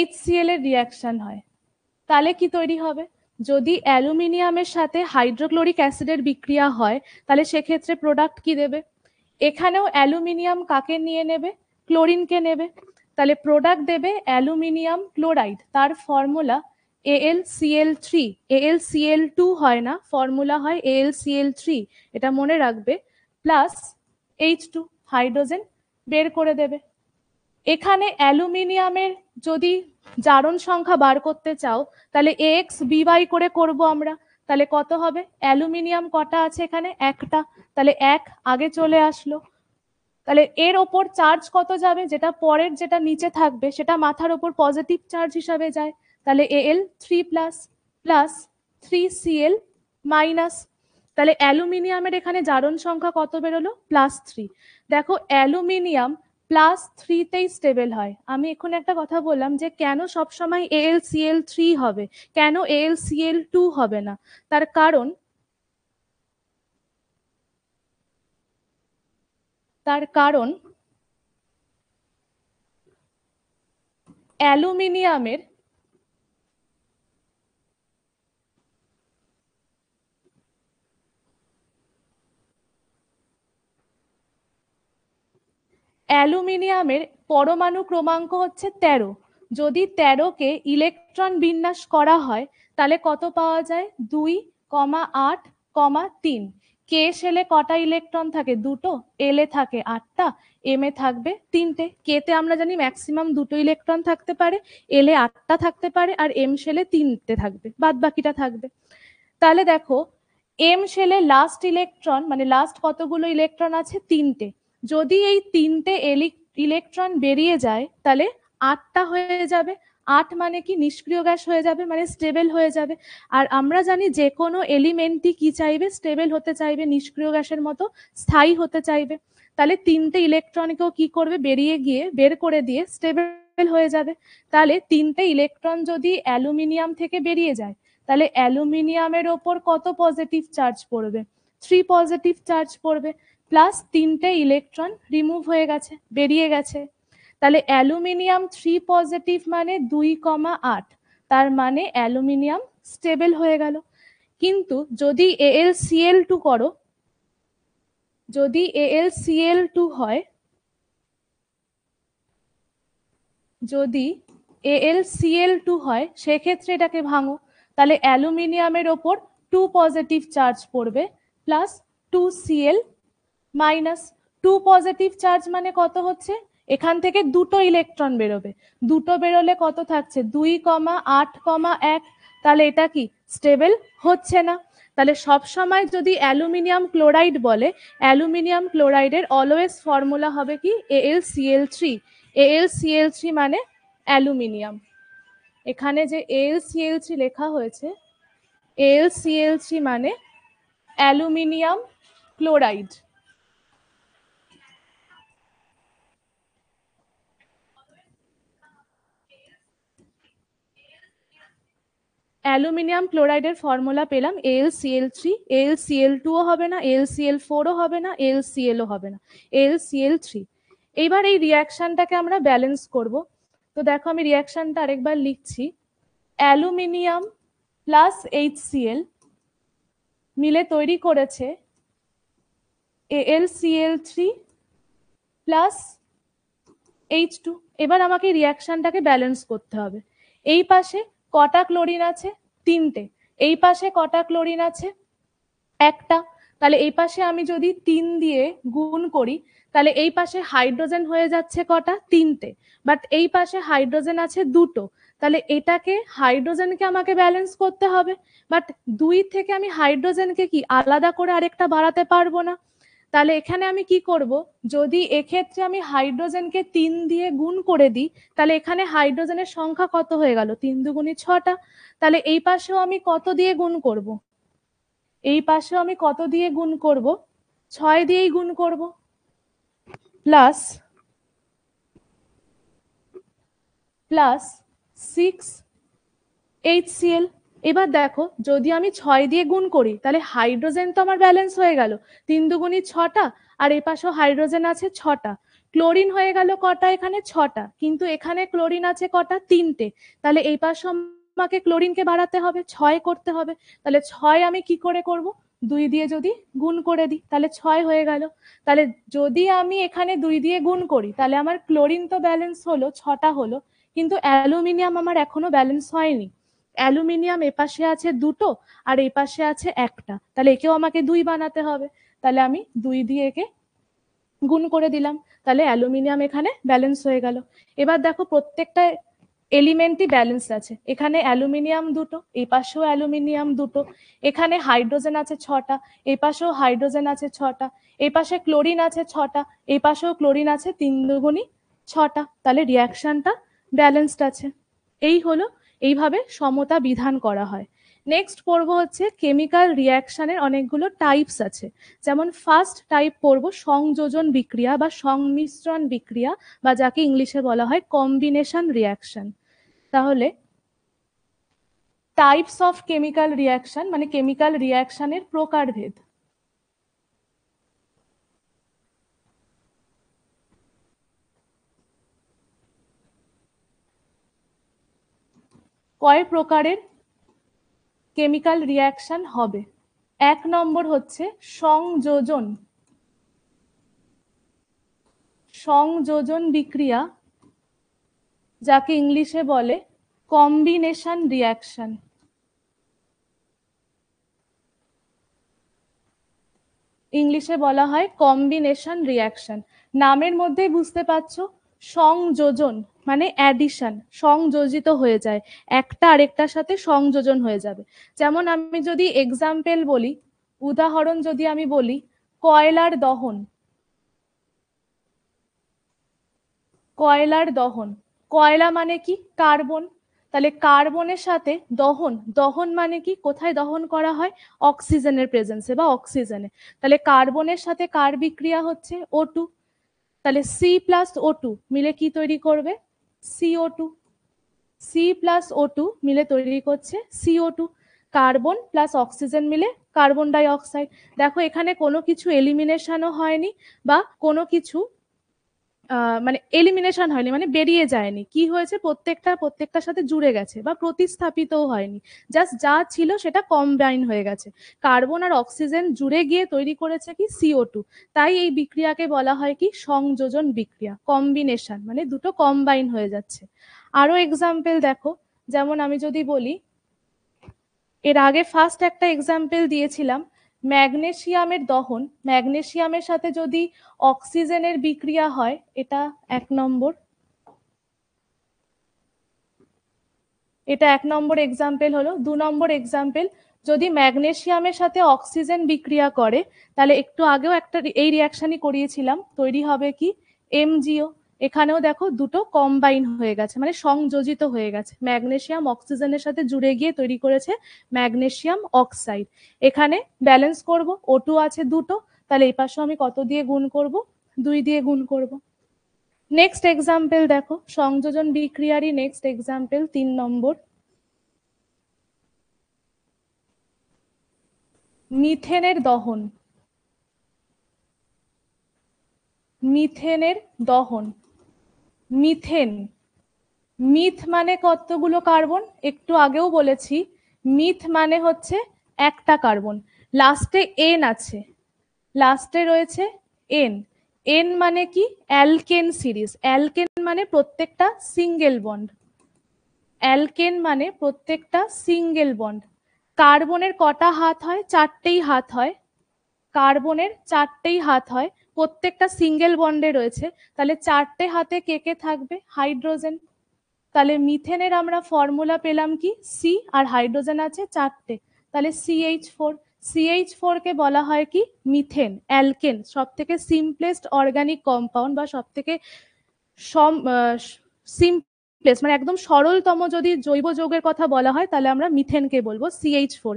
HCl এর রিয়াকশন হয় তাহলে কি তৈরি হবে, যদি অ্যালুমিনিয়ামের সাথে হাইড্রোক্লোরিক অ্যাসিডের বিক্রিয়া হয় তাহলে সেক্ষেত্রে প্রোডাক্ট কি দেবে, এখানেও অ্যালুমিনিয়াম কাকে নিয়ে নেবে, ক্লোরিনকে নেবে, তাহলে প্রোডাক্ট দেবে অ্যালুমিনিয়াম ক্লোরাইড, তার ফর্মুলা AlCl3, AlCl2 হয় না, ফর্মুলা হয় AlCl3, এটা মনে রাখবে, প্লাস H2 হাইড্রোজেন বের করে দেবে। এখানে অ্যালুমিনিয়ামের যদি জারণ সংখ্যা বার করতে চাও তাহলে AxBy করে করব আমরা, তাহলে কত হবে, অ্যালুমিনিয়াম কটা আছে এখানে, একটা, তাহলে 1 আগে চলে আসলো, তাহলে এর ওপর চার্জ কত যাবে, যেটা পরের যেটা নিচে থাকবে সেটা মাথার ওপর পজিটিভ চার্জ হিসাবে যায়, তাহলে Al3 প্লাস 3Cl মাইনাস, তাহলে অ্যালুমিনিয়ামের এখানে জারণ সংখ্যা কত বেরোলো, +3। দেখো অ্যালুমিনিয়াম +3তেই স্টেবল হয়। আমি এখন একটা কথা বললাম যে কেন সবসময় AlCl3 হবে, কেন AlCl2 হবে না, তার কারণ অ্যালুমিনিয়ামের পরমাণু ক্রমাঙ্ক হচ্ছে 13। যদি 13কে ইলেকট্রন বিন্যাস করা হয় তাহলে কত পাওয়া যায়, 2,8,3। কে শেলে কটা ইলেকট্রন থাকে, দুটো, এল এ থাকে 8টা, এম এ থাকবে 3টে। কে তে আমরা জানি ম্যাক্সিমাম দুটো ইলেকট্রন থাকতে পারে, এল এ 8টা থাকতে পারে, আর এম শেলে 3টে থাকবে, বাদ বাকিটা থাকবে। তাহলে দেখো এম শেলে লাস্ট ইলেকট্রন মানে লাস্ট কতগুলো ইলেকট্রন আছে, 3টে, যদি এই 3টে ইলেকট্রন বেরিয়ে যায় তাহলে 8টা হয়ে যাবে, 8 মানে কি নিষ্ক্রিয় গ্যাস হয়ে যাবে, মানে স্টেবল হয়ে যাবে। আর আমরা জানি যে কোনো এলিমেন্টই কি চাইবে, স্টেবল হতে চাইবে, নিষ্ক্রিয় গ্যাসের মতো স্থায়ী হতে চাইবে। তাহলে তিনটে ইলেকট্রনকেও কি করবে, বেরিয়ে গিয়ে বের করে দিয়ে স্টেবল হয়ে যাবে। তাহলে তিনটে ইলেকট্রন যদি অ্যালুমিনিয়াম থেকে বেরিয়ে যায়, তাহলে অ্যালুমিনিয়ামের ওপর কত পজিটিভ চার্জ পড়বে, 3 পজিটিভ চার্জ পড়বে, প্লাস তিনটে ইলেকট্রন রিমুভ হয়ে গেছে, বেরিয়ে গেছে। তাহলে অ্যালুমিনিয়াম 3 পজিটিভ মানে 2,8, তার মানে অ্যালুমিনিয়াম স্টেবল হয়ে গেল। কিন্তু যদি AlCl2 করো, যদি AlCl2 হয়, যদি AlCl2 হয় সেক্ষেত্রে এটাকে ভাঙো, তাহলে অ্যালুমিনিয়ামের ওপর 2 পজিটিভ চার্জ পড়বে plus 2Cl minus 2 positive charge মানে কত হচ্ছে, এখান থেকে দুটো ইলেকট্রন বেরোবে, দুটো বেরোলে কত থাকছে 2,8,1, তাহলে এটা কি স্টেবল হচ্ছে না। তাহলে সব সময় যদি অ্যালুমিনিয়াম ক্লোরাইড বলে, অ্যালুমিনিয়াম ক্লোরাইডের অলওয়েজ ফর্মুলা হবে কি AlCl3, AlCl3 মানে অ্যালুমিনিয়াম। এখানে যে AlCl3 লেখা হয়েছে, AlCl3 মানে অ্যালুমিনিয়াম ক্লোরাইড। অ্যালুমিনিয়াম ক্লোরাইডের ফর্মুলা পেলাম AlCl3, AlCl2 ও হবে না, AlCl4 ও হবে না, AlCl ও হবে না, AlCl3। এইবার এই রিঅ্যাকশনটাকে আমরা ব্যালেন্স করব। তো দেখো আমি রিঅ্যাকশনটা আরেকবার লিখছি, অ্যালুমিনিয়াম প্লাস HCl মিলে তৈরি করেছে AlCl3 প্লাস H2। এবার আমাকে রিঅ্যাকশনটাকে ব্যালেন্স করতে হবে। এই পাশে কটা ক্লোরিন আছে, তিনটে, এই পাশে কটা ক্লোরিন আছে, একটা, তাহলে এই পাশে আমি যদি 3 দিয়ে গুণ করি, তাহলে এই পাশে হাইড্রোজেন হয়ে যাচ্ছে কটা, তিনটে, বাট এই পাশে হাইড্রোজেন আছে দুটো, তাহলে এটাকে হাইড্রোজেনকে আমাকে ব্যালেন্স করতে হবে, বাট 2 থেকে আমি হাইড্রোজেনকে কি আলাদা করে আরেকটা বাড়াতে পারবো না। তাহলে এখানে আমি কি করব, যদি এক্ষেত্রে আমি হাইড্রোজেনকে 3 দিয়ে গুণ করে দিই, তাহলে এখানে হাইড্রোজেনের সংখ্যা কত হয়ে গেল, 3 দুগুণে 6টা। তাহলে এই পাশেও আমি কত দিয়ে গুণ করব, এই পাশেও আমি কত দিয়ে গুণ করব, 6 দিয়েই গুণ করব, প্লাস 6HCl। এবার দেখো যদি আমি 6 দিয়ে গুণ করি, তাহলে হাইড্রোজেন তো আমার ব্যালেন্স হয়ে গেল, 3 দুগুণে 6টা, আর এই পাশেও হাইড্রোজেন আছে 6টা, ক্লোরিন হয়ে গেল কটা, এখানে 6টা, কিন্তু এখানে ক্লোরিন আছে কটা, 3টে, তাহলে এই পাশে আমাকে ক্লোরিনকে বাড়াতে হবে, 6 করতে হবে। তাহলে 6 আমি কি করে করব, 2 দিয়ে যদি গুণ করে দিই, তাহলে 6 হয়ে গেল। তাহলে যদি আমি এখানে 2 দিয়ে গুণ করি, তাহলে আমার ক্লোরিন তো ব্যালেন্স হলো, 6টা হলো, কিন্তু অ্যালুমিনিয়াম আমার এখনো ব্যালেন্স হয়নি। অ্যালুমিনিয়াম এপাশে আছে দুটো আর এই পাশে আছে একটা, তাহলে একেও আমাকে 2 বানাতে হবে, তাহলে আমি 2 দিয়ে একে গুণ করে দিলাম, তাহলে অ্যালুমিনিয়াম এখানে ব্যালেন্স হয়ে গেল। এবার দেখো প্রত্যেকটা এলিমেন্টই ব্যালেন্স আছে, এখানে অ্যালুমিনিয়াম দুটো, এই পাশেও অ্যালুমিনিয়াম দুটো, এখানে হাইড্রোজেন আছে 6টা, এই পাশেও হাইড্রোজেন আছে 6টা, এই পাশে ক্লোরিন আছে 6টা, এই পাশেও ক্লোরিন আছে 3 দুগুণি 6টা, তাহলে রিঅ্যাকশনটা ব্যালেন্সড আছে। এই হলো, এইভাবে সমতা বিধান করা হয়। নেক্সট পড়বো হচ্ছে কেমিক্যাল রিঅ্যাকশনের অনেকগুলো টাইপস আছে। যেমন ফার্স্ট টাইপ পড়বো সংযোজন বিক্রিয়া বা সংমিশ্রণ বিক্রিয়া, বা যাকে ইংলিশে বলা হয় কম্বিনেশন রিঅ্যাকশন। তাহলে টাইপস অফ কেমিক্যাল রিঅ্যাকশন মানে কেমিক্যাল রিঅ্যাকশনের প্রকারভেদ। কয় প্রকারের কেমিক্যাল রিঅ্যাকশন হবে? 1 নম্বর হচ্ছে সংযোজন, সংযোজন বিক্রিয়া, যাকে ইংলিশে বলে কম্বিনেশন রিঅ্যাকশন। ইংলিশে বলা হয় কম্বিনেশন রিঅ্যাকশন। নামের মধ্যেই বুঝতে পারছো, সংযোজন মানে অ্যাডিশন, সংযোজিত হয়ে যায়, একটা আরেকটার সাথে সংযোজন হয়ে যাবে। যেমন আমি যদি এক্সাম্পল বলি, উদাহরণ যদি আমি বলি, কয়লার দহন, কয়লার দহন, কয়লা মানে কি কার্বন, তাহলে কার্বনের সাথে দহন, দহন মানে কি, কোথায় দহন করা হয়, অক্সিজেনের প্রেজেন্সে বা অক্সিজেনে। তাহলে কার্বনের সাথে কার বিক্রিয়া হচ্ছে, O2। তাহলে সি প্লাস O2 মিলে কি তৈরি করবে, CO2। সি প্লাস O2 মিলে তৈরি করছে CO2। কার্বন প্লাস অক্সিজেন মিলে কার্বন ডাই অক্সাইড। দেখো এখানে কোনো কিছু এলিমিনেশনও হয়নি বা কোনো কিছু মানে এলিমিনেশন হয়নি, মানে বেরিয়ে যায়নি, কি হয়েছে, প্রত্যেকটার সাথে জুড়ে গেছে বা প্রতিস্থাপিতও হয়নি, জাস্ট যা ছিল সেটা কম্বাইন হয়ে গেছে। কার্বন আর অক্সিজেন জুড়ে গিয়ে তৈরি করেছে কি, CO2। তাই এই বিক্রিয়াকে বলা হয় কি, সংযোজন বিক্রিয়া, কম্বিনেশন, মানে দুটো কম্বাইন হয়ে যাচ্ছে। আরো এক্সাম্পল দেখো, যেমন আমি যদি বলি, এর আগে ফার্স্ট একটা এক্সাম্পল দিয়েছিলাম ম্যাগনেসিয়ামের দহন, ম্যাগনেসিয়ামের সাথে যদি অক্সিজেনের বিক্রিয়া হয়, এটা 1 নম্বর, এটা 1 নম্বর এক্সাম্পল হলো। 2 নম্বর এক্সাম্পল, যদি ম্যাগনেসিয়ামের সাথে অক্সিজেন বিক্রিয়া করে, তাহলে একটু আগেও একটা এই রিয়াকশনই করিয়েছিলাম, তৈরি হবে কি, MgO। এখানেও দেখো দুটো কম্বাইন হয়ে গেছে, মানে সংযোজিত হয়ে গেছে, ম্যাগনেসিয়াম অক্সিজেনের সাথে জুড়ে গিয়ে তৈরি করেছে ম্যাগনেসিয়াম অক্সাইড। এখানে ব্যালেন্স করব, O2 আছে দুটো, তাহলে এই পাশে আমি কত দিয়ে গুণ করব, 2 দিয়ে গুণ করব। নেক্সট এক্সাম্পল দেখো, সংযোজন বিক্রিয়ারই নেক্সট এক্সাম্পল 3 নম্বর, মিথেনের দহন। মিথেনের দহন, মিথেন, মিথ মানে কতগুলো কার্বন, একটু আগেও বলেছি, মিথ মানে হচ্ছে একটা কার্বন, লাস্টে এন আছে, লাস্টে রয়েছে এন। এন মানে কি, অ্যালকেন সিরিজ, অ্যালকেন মানে প্রত্যেকটা সিঙ্গেল বন্ড, অ্যালকেন মানে প্রত্যেকটা সিঙ্গেল বন্ড। কার্বনের কটা হাত হয়, 4টেই হাত হয়, কার্বনের 4টেই হাত হয়, প্রত্যেকটা সিঙ্গেল বন্ডে রয়েছে, তাহলে 4টে হাতে কে কে থাকবে, হাইড্রোজেন। তাহলে মিথেনের আমরা ফর্মুলা পেলাম কি, সি, আর হাইড্রোজেন আছে 4টে, তাহলে CH4। CH4 কে বলা হয় কি, মিথেন, অ্যালকেন, সব থেকে সিম্পলেস্ট অর্গানিক কম্পাউন্ড বা সব থেকে সিম্পলেস্ট, মানে একদম সরলতম যদি জৈব যৌগের কথা বলা হয়, তাহলে আমরা মিথেনকে বলবো CH4।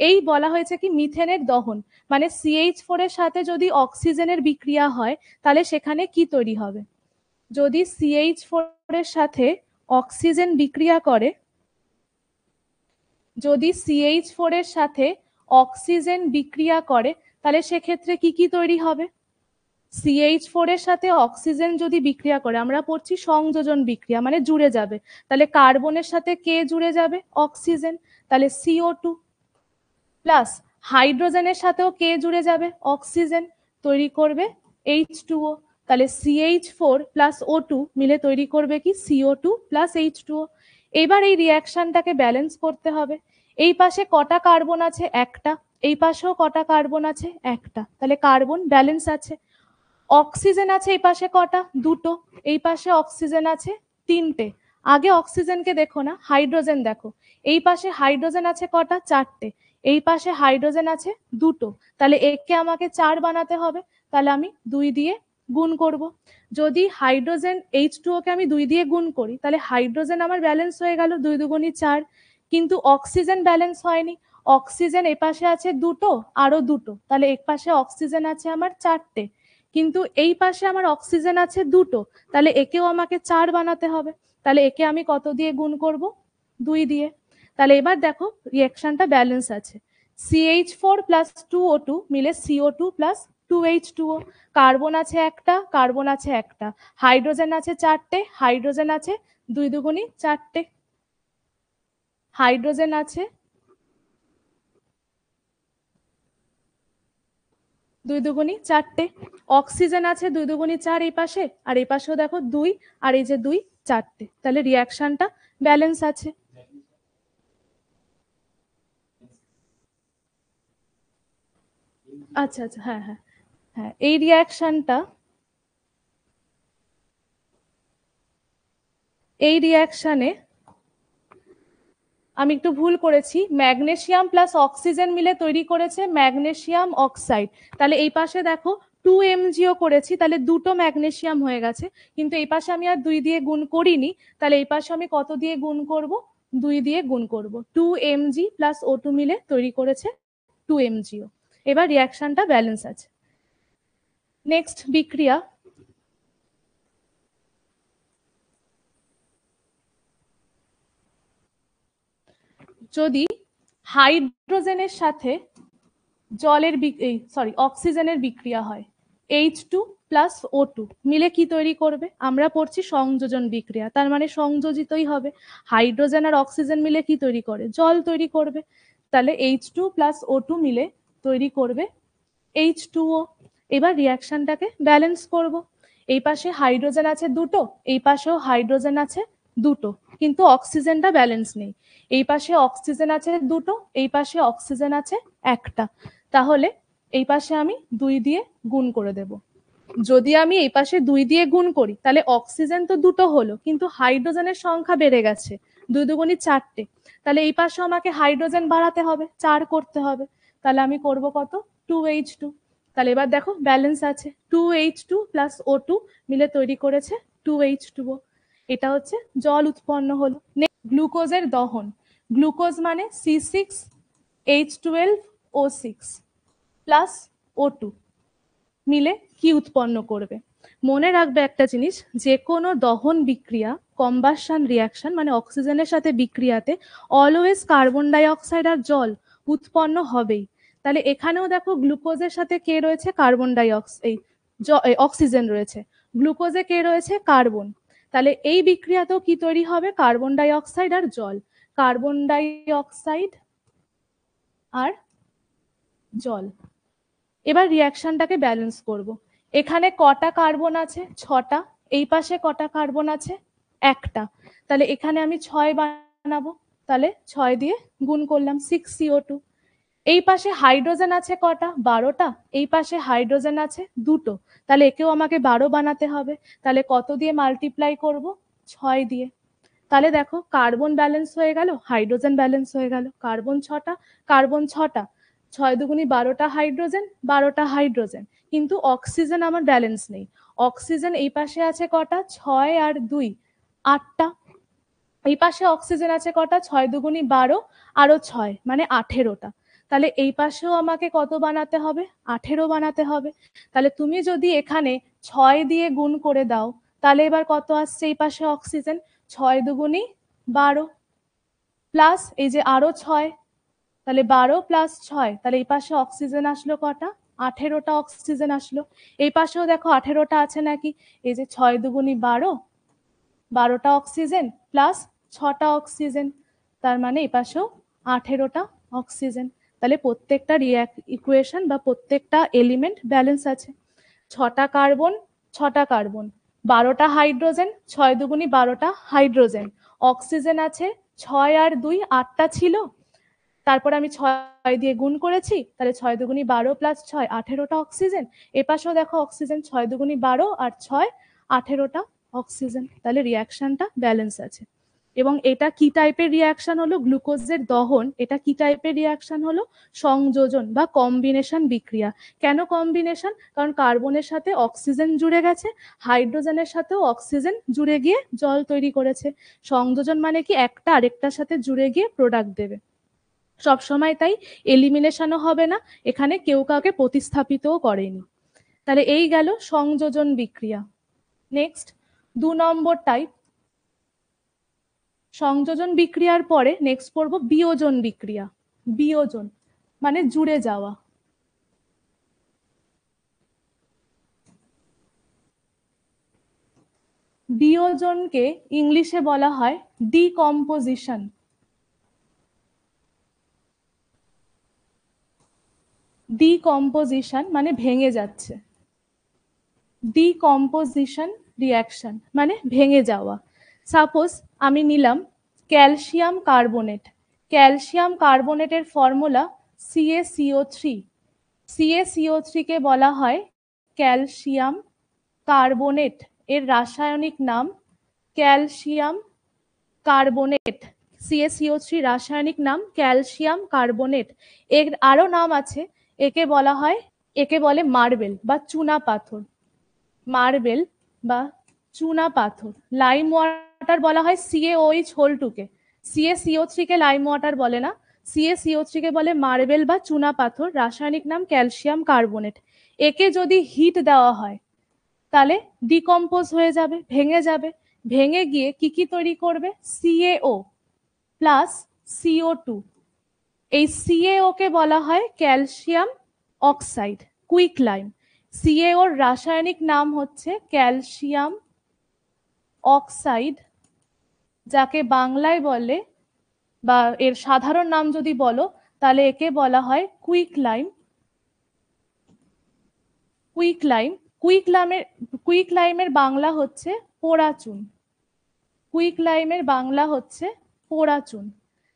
এই বলা হয়েছে কি, মিথেনের দহন মানে CH4 এর সাথে যদি অক্সিজেনের বিক্রিয়া হয়, তাহলে সেখানে কি তৈরি হবে, যদি CH4 এর সাথে অক্সিজেন বিক্রিয়া করে, যদি CH4 এর সাথে অক্সিজেন বিক্রিয়া করে, তাহলে সেক্ষেত্রে কি কি তৈরি হবে, CH4 এর সাথে অক্সিজেন যদি বিক্রিয়া করে, আমরা পড়ছি সংযোজন বিক্রিয়া, মানে জুড়ে যাবে, তাহলে কার্বনের সাথে কে জুড়ে যাবে, অক্সিজেন, তাহলে CO2 প্লাস হাইড্রোজেনের সাথেও কে জুড়ে যাবে, অক্সিজেন, তৈরি করবে H2O। তাহলে CH4 প্লাস O2 মিলে তৈরি করবে কি, CO2 প্লাস H2O। এবার এই রিয়াকশনটাকে ব্যালেন্স করতে হবে, এই পাশে কটা কার্বন আছে, একটা, এই পাশেও কটা কার্বন আছে, একটা, তাহলে কার্বন ব্যালেন্স আছে। অক্সিজেন আছে এই পাশে কটা, দুটো, এই পাশে অক্সিজেন আছে 3টে। আগে অক্সিজেনকে দেখো না, হাইড্রোজেন দেখো, এই পাশে হাইড্রোজেন আছে কটা, 4টে, এই পাশে হাইড্রোজেন আছে দুটো, তাহলে একে আমাকে 4 বানাতে হবে, তাহলে আমি 2 দিয়ে গুণ করব। যদি হাইড্রোজেন H2O কে আমি 2 দিয়ে গুণ করি, তাহলে হাইড্রোজেন আমার ব্যালেন্স হয়ে গেল 2 দুগুণী 4, কিন্তু অক্সিজেন ব্যালেন্স হয়নি। অক্সিজেন এ পাশে আছে দুটো, আরো দুটো, তাহলে এক পাশে অক্সিজেন আছে আমার 4টে, কিন্তু এই পাশে আমার অক্সিজেন আছে দুটো, তাহলে একেও আমাকে 4 বানাতে হবে, তাহলে একে আমি কত দিয়ে গুণ করব, 2 দিয়ে। তাহলে এবার দেখো রিঅ্যাকশনটা ব্যালেন্স আছে, CH4 প্লাস 2O2 মিলে CO2 প্লাস 2H2O। কার্বন আছে একটা, কার্বন আছে একটা, হাইড্রোজেন আছে 4টে, হাইড্রোজেন আছে 2 দুগুণী 4টে, হাইড্রোজেন আছে 2 দুগুণী 4টে, অক্সিজেন আছে 2 দুগুণী 4 এই পাশে, আর এই পাশেও দেখো 2, আর এই যে 2, 4টে, তাহলে রিয়াকশনটা ব্যালেন্স আছে। আচ্ছা আচ্ছা, হ্যাঁ হ্যাঁ হ্যাঁ, এই রিয়াকশনটা, এই রিয়াকশনে আমি একটু ভুল করেছি, ম্যাগনেসিয়াম প্লাস অক্সিজেন মিলে তৈরি করেছে ম্যাগনেসিয়াম অক্সাইড, তাহলে এই পাশে দেখো 2 MgO করেছি, তাহলে দুটো ম্যাগনেসিয়াম হয়ে গেছে, কিন্তু এই পাশে আমি আর 2 দিয়ে গুণ করিনি, তাহলে এই পাশে আমি কত দিয়ে গুণ করব, 2 দিয়ে গুণ করব, 2mg প্লাস O2 মিলে তৈরি করেছে 2mgO। এবার রিয়াকশনটা ব্যালেন্স আছে। নেক্সট বিক্রিয়া, যদি হাইড্রোজেনের সাথে জলের অক্সিজেনের বিক্রিয়া হয়, H2 প্লাস O2 মিলে কি তৈরি করবে? আমরা পড়ছি সংযোজন বিক্রিয়া, তার মানে সংযোজিতই হবে। হাইড্রোজেন আর অক্সিজেন মিলে কি তৈরি করে? জল তৈরি করবে। তাহলে H2 প্লাস O2 মিলে তৈরি করবে H2O। এবার রিয়াকশনটাকে ব্যালেন্স করব। এই পাশে হাইড্রোজেন আছে দুটো, এই পাশেও হাইড্রোজেন আছে দুটো, কিন্তু অক্সিজেনটা ব্যালেন্স নেই। এই পাশে অক্সিজেন আছে দুটো, এই পাশে অক্সিজেন আছে একটা। তাহলে এই পাশে আমি 2 দিয়ে গুণ করে দেব। যদি আমি এই পাশে 2 দিয়ে গুণ করি তাহলে অক্সিজেন তো দুটো হলো, কিন্তু হাইড্রোজেনের সংখ্যা বেড়ে গেছে, 2 দুগুণে 4টে। তাহলে এই পাশে আমাকে হাইড্রোজেন বাড়াতে হবে, 4 করতে হবে। তাহলে আমি করব কত? 2H2। তাহলে এবার দেখো ব্যালেন্স আছে, 2H2 প্লাস O2 মিলে তৈরি করেছে 2H2O। এটা হচ্ছে জল উৎপন্ন হলো। গ্লুকোজের দহন, গ্লুকোজ মানে C6H12O6 প্লাস O2 মিলে কি উৎপন্ন করবে? মনে রাখবে একটা জিনিস, যে কোনো দহন বিক্রিয়া, কম্বাসন রিয়াকশন মানে অক্সিজেনের সাথে বিক্রিয়াতে অলওয়েজ কার্বন ডাই অক্সাইড আর জল উৎপন্ন হবেই। তাহলে এখানেও দেখো গ্লুকোজের সাথে কে রয়েছে? কার্বন ডাই অক্সাইড, অক্সিজেন রয়েছে। গ্লুকোজে কে রয়েছে? কার্বন। তাহলে এই বিক্রিয়াতেও কি তৈরি হবে? কার্বন ডাই অক্সাইড আর জল, কার্বন ডাই অক্সাইড আর জল। এবার রিয়াকশনটাকে ব্যালেন্স করব। এখানে কটা কার্বন আছে? 6টা। এই পাশে কটা কার্বন আছে? একটা। তাহলে এখানে আমি 6 বানাবো, তাহলে 6 দিয়ে গুণ করলাম, 6CO2। এই পাশে হাইড্রোজেন আছে কটা? 12টা। এই পাশে হাইড্রোজেন আছে দুটো, তাহলে একেও আমাকে 12 বানাতে হবে। তাহলে কত দিয়ে মাল্টিপ্লাই করব? 6 দিয়ে। তাহলে দেখো কার্বন ব্যালেন্স হয়ে গেল, হাইড্রোজেন ব্যালেন্স হয়ে গেল। কার্বন 6টা, কার্বন 6টা, 6 দুগুণি 12টা হাইড্রোজেন, 12টা হাইড্রোজেন, কিন্তু অক্সিজেন আমার ব্যালেন্স নেই। অক্সিজেন এই পাশে আছে কটা? 6 আর 2 8টা। এই পাশে অক্সিজেন আছে কটা? 6 দুগুণি 12 আরো 6 মানে 18টা। তাহলে এই পাশেও আমাকে কত বানাতে হবে? 18 বানাতে হবে। তাহলে তুমি যদি এখানে 6 দিয়ে গুণ করে দাও, তাহলে এবার কত আসছে এই পাশে অক্সিজেন? 6 দুগুণি 12 প্লাস এই যে আরো 6, তাহলে 12 প্লাস 6, তাহলে এই পাশে অক্সিজেন আসলো কটা? 18টা অক্সিজেন আসলো। এই পাশেও দেখো 18টা আছে নাকি? এই যে 6 দুগুণি 12, 12টা অক্সিজেন প্লাস 6টা অক্সিজেন, তার মানে এই পাশেও 18টা অক্সিজেন। তাহলে প্রত্যেকটা ইকুয়েশন বা প্রত্যেকটা এলিমেন্ট ব্যালেন্স আছে। 6টা কার্বন, 6টা কার্বন, 12টা হাইড্রোজেন, 6 দুগুণি 12টা হাইড্রোজেন। অক্সিজেন আছে 6 আর 2 8টা ছিল, তারপর আমি 6 দিয়ে গুণ করেছি, তাহলে 6 দুগুণি 12 প্লাস 6 18টা অক্সিজেন। এপাশেও দেখো অক্সিজেন 6 দুগুণি 12 আর 6 18টা অক্সিজেন। তাহলে রিয়াকশনটা ব্যালেন্স আছে। এবং এটা কি টাইপের রিয়াকশন হলো? গ্লুকোজের দহন। এটা কি টাইপের রিয়াকশন হলো? সংযোজন বা কম্বিনেশন বিক্রিয়া। কেন কম্বিনেশন? কারণ কার্বনের সাথে অক্সিজেন জুড়ে গেছে, হাইড্রোজেনের সাথেও অক্সিজেন জুড়ে গিয়ে জল তৈরি করেছে। সংযোজন মানে কি? একটা আরেকটার সাথে জুড়ে গিয়ে প্রোডাক্ট দেবে। সবসময় তাই এলিমিনেশনও হবে না, এখানে কেউ কাউকে প্রতিস্থাপিতও করেনি। তাহলে এই গেল সংযোজন বিক্রিয়া। নেক্সট 2 নম্বর টাইপ, সংযোজন বিক্রিয়ার পরে নেক্সট পড়ব বিয়োজন বিক্রিয়া। বিয়োজন মানে জুড়ে যাওয়া। বিয়োজনকে ইংলিশে বলা হয় ডিকম্পোজিশন। ডিকম্পোজিশন মানে ভেঙে যাচ্ছে, ডিকম্পোজিশন রিয়াকশন মানে ভেঙে যাওয়া। সাপোজ আমি নিলাম ক্যালসিয়াম কার্বনেট। ক্যালসিয়াম কার্বনেটের ফর্মুলা CaCO3। CaCO3 কে বলা হয় ক্যালসিয়াম কার্বনেট, এর রাসায়নিক নাম ক্যালসিয়াম কার্বনেট। CaCO3 রাসায়নিক নাম ক্যালসিয়াম কার্বনেট। এর আরো নাম আছে, একে বলে মার্বেল বা চুনা পাথর। মার্বেল বা চুনা পাথর। লাইম ওয়াটার বলা হয় CaOH কে, CaCO3 কে লাইম ওয়াটার বলে না, CaCO3 কে বলে মার্বেল বা চুনা পাথর, রাসায়নিক নাম ক্যালসিয়াম কার্বনেট। একে যদি হিট দেওয়া হয় তাহলে ডিকম্পোজ হয়ে যাবে, ভেঙে যাবে, ভেঙে গিয়ে কি কি তৈরি করবে, CaO প্লাস CO2। এই CaO কে বলা হয় calcium oxide, quick lime. CaO এর রাসায়নিক নাম হচ্ছে ক্যালসিয়াম অক্সাইড, যাকে বাংলায় বলে বা এর সাধারণ নাম যদি বলো তাহলে একে বলা হয় quick lime. Quick lime, quick লাইমের বাংলা হচ্ছে পোড়া চুন। কুইক লাইমের বাংলা হচ্ছে পোড়া চুন।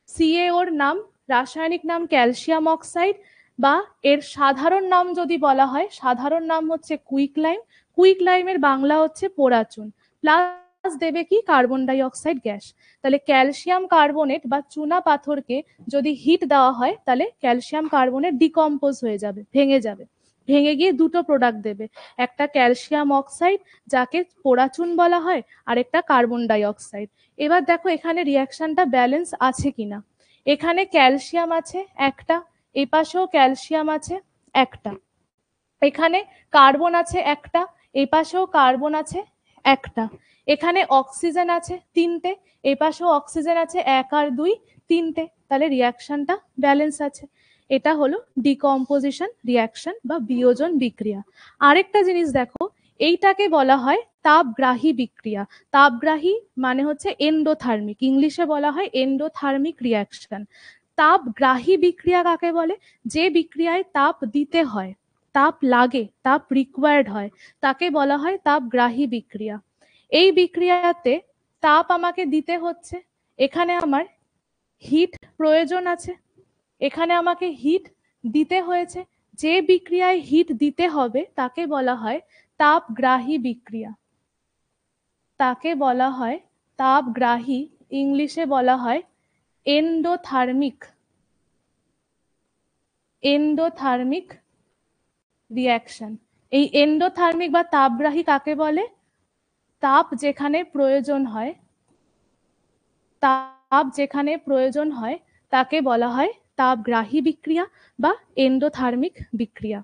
CaO এর নাম, রাসায়নিক নাম ক্যালসিয়াম অক্সাইড, বা এর সাধারণ নাম যদি বলা হয়, সাধারণ নাম হচ্ছে কুইক লাইম। কুইক লাইমের বাংলা হচ্ছে পোড়া চুন, প্লাস দেবে কি কার্বন ডাই অক্সাইড গ্যাস। তাহলে ক্যালসিয়াম কার্বনেট বা চুনা পাথরকে যদি হিট দেওয়া হয় তাহলে ক্যালসিয়াম কার্বনেট ডিকম্পোজ হয়ে যাবে, ভেঙে যাবে, ভেঙে গিয়ে দুটো প্রোডাক্ট দেবে, একটা ক্যালসিয়াম অক্সাইড যাকে পোড়া চুন বলা হয়, আর একটা কার্বন ডাই অক্সাইড। এবার দেখো এখানে রিয়াকশনটা ব্যালেন্স আছে কিনা। এখানে ক্যালসিয়াম আছে একটা, এই পাশেও ক্যালসিয়াম আছে একটা, এখানে কার্বন আছে একটা, এই পাশেও কার্বন আছে একটা, এখানে অক্সিজেন আছে তিনটে, এই পাশেও অক্সিজেন আছে এক আর দুই, তিনটে, তাহলে রিয়াকশনটা ব্যালেন্স আছে। এটা হলো ডিকম্পোজিশন রিয়াকশন বা বিয়োজন বিক্রিয়া। আরেকটা জিনিস দেখো, এইটাকে বলা হয় তাপগ্রাহী বিক্রিয়া। তাপগ্রাহী মানে হচ্ছে এন্ডোথার্মিক, ইংলিশে বলা হয় এন্ডোথার্মিক রিয়াকশন। তাপগ্রাহী বিক্রিয়া কাকে বলে, যে বিক্রিয়ায় তাপ দিতে হয়, তাপ লাগে, তাপ রিকোয়ার্ড হয়, তাকে বলা হয় তাপগ্রাহী বিক্রিয়া। এই বিক্রিয়াতে তাপ আমাকে দিতে হচ্ছে, এখানে আমার হিট প্রয়োজন আছে, এখানে আমাকে হিট দিতে হয়েছে, যে বিক্রিয়ায় হিট দিতে হবে তাকে বলা হয় তাপগ্রাহী বিক্রিয়া, তাকে বলা হয় তাপগ্রাহী, ইংলিশে বলা হয় এন্ডোথার্মিক, এন্ডোথার্মিক রিয়াকশন। এই এন্ডোথার্মিক বা তাপগ্রাহী কাকে বলে, তাপ যেখানে প্রয়োজন হয়, তাপ যেখানে প্রয়োজন হয় তাকে বলা হয় তাপগ্রাহী বিক্রিয়া বা এন্ডোথার্মিক বিক্রিয়া।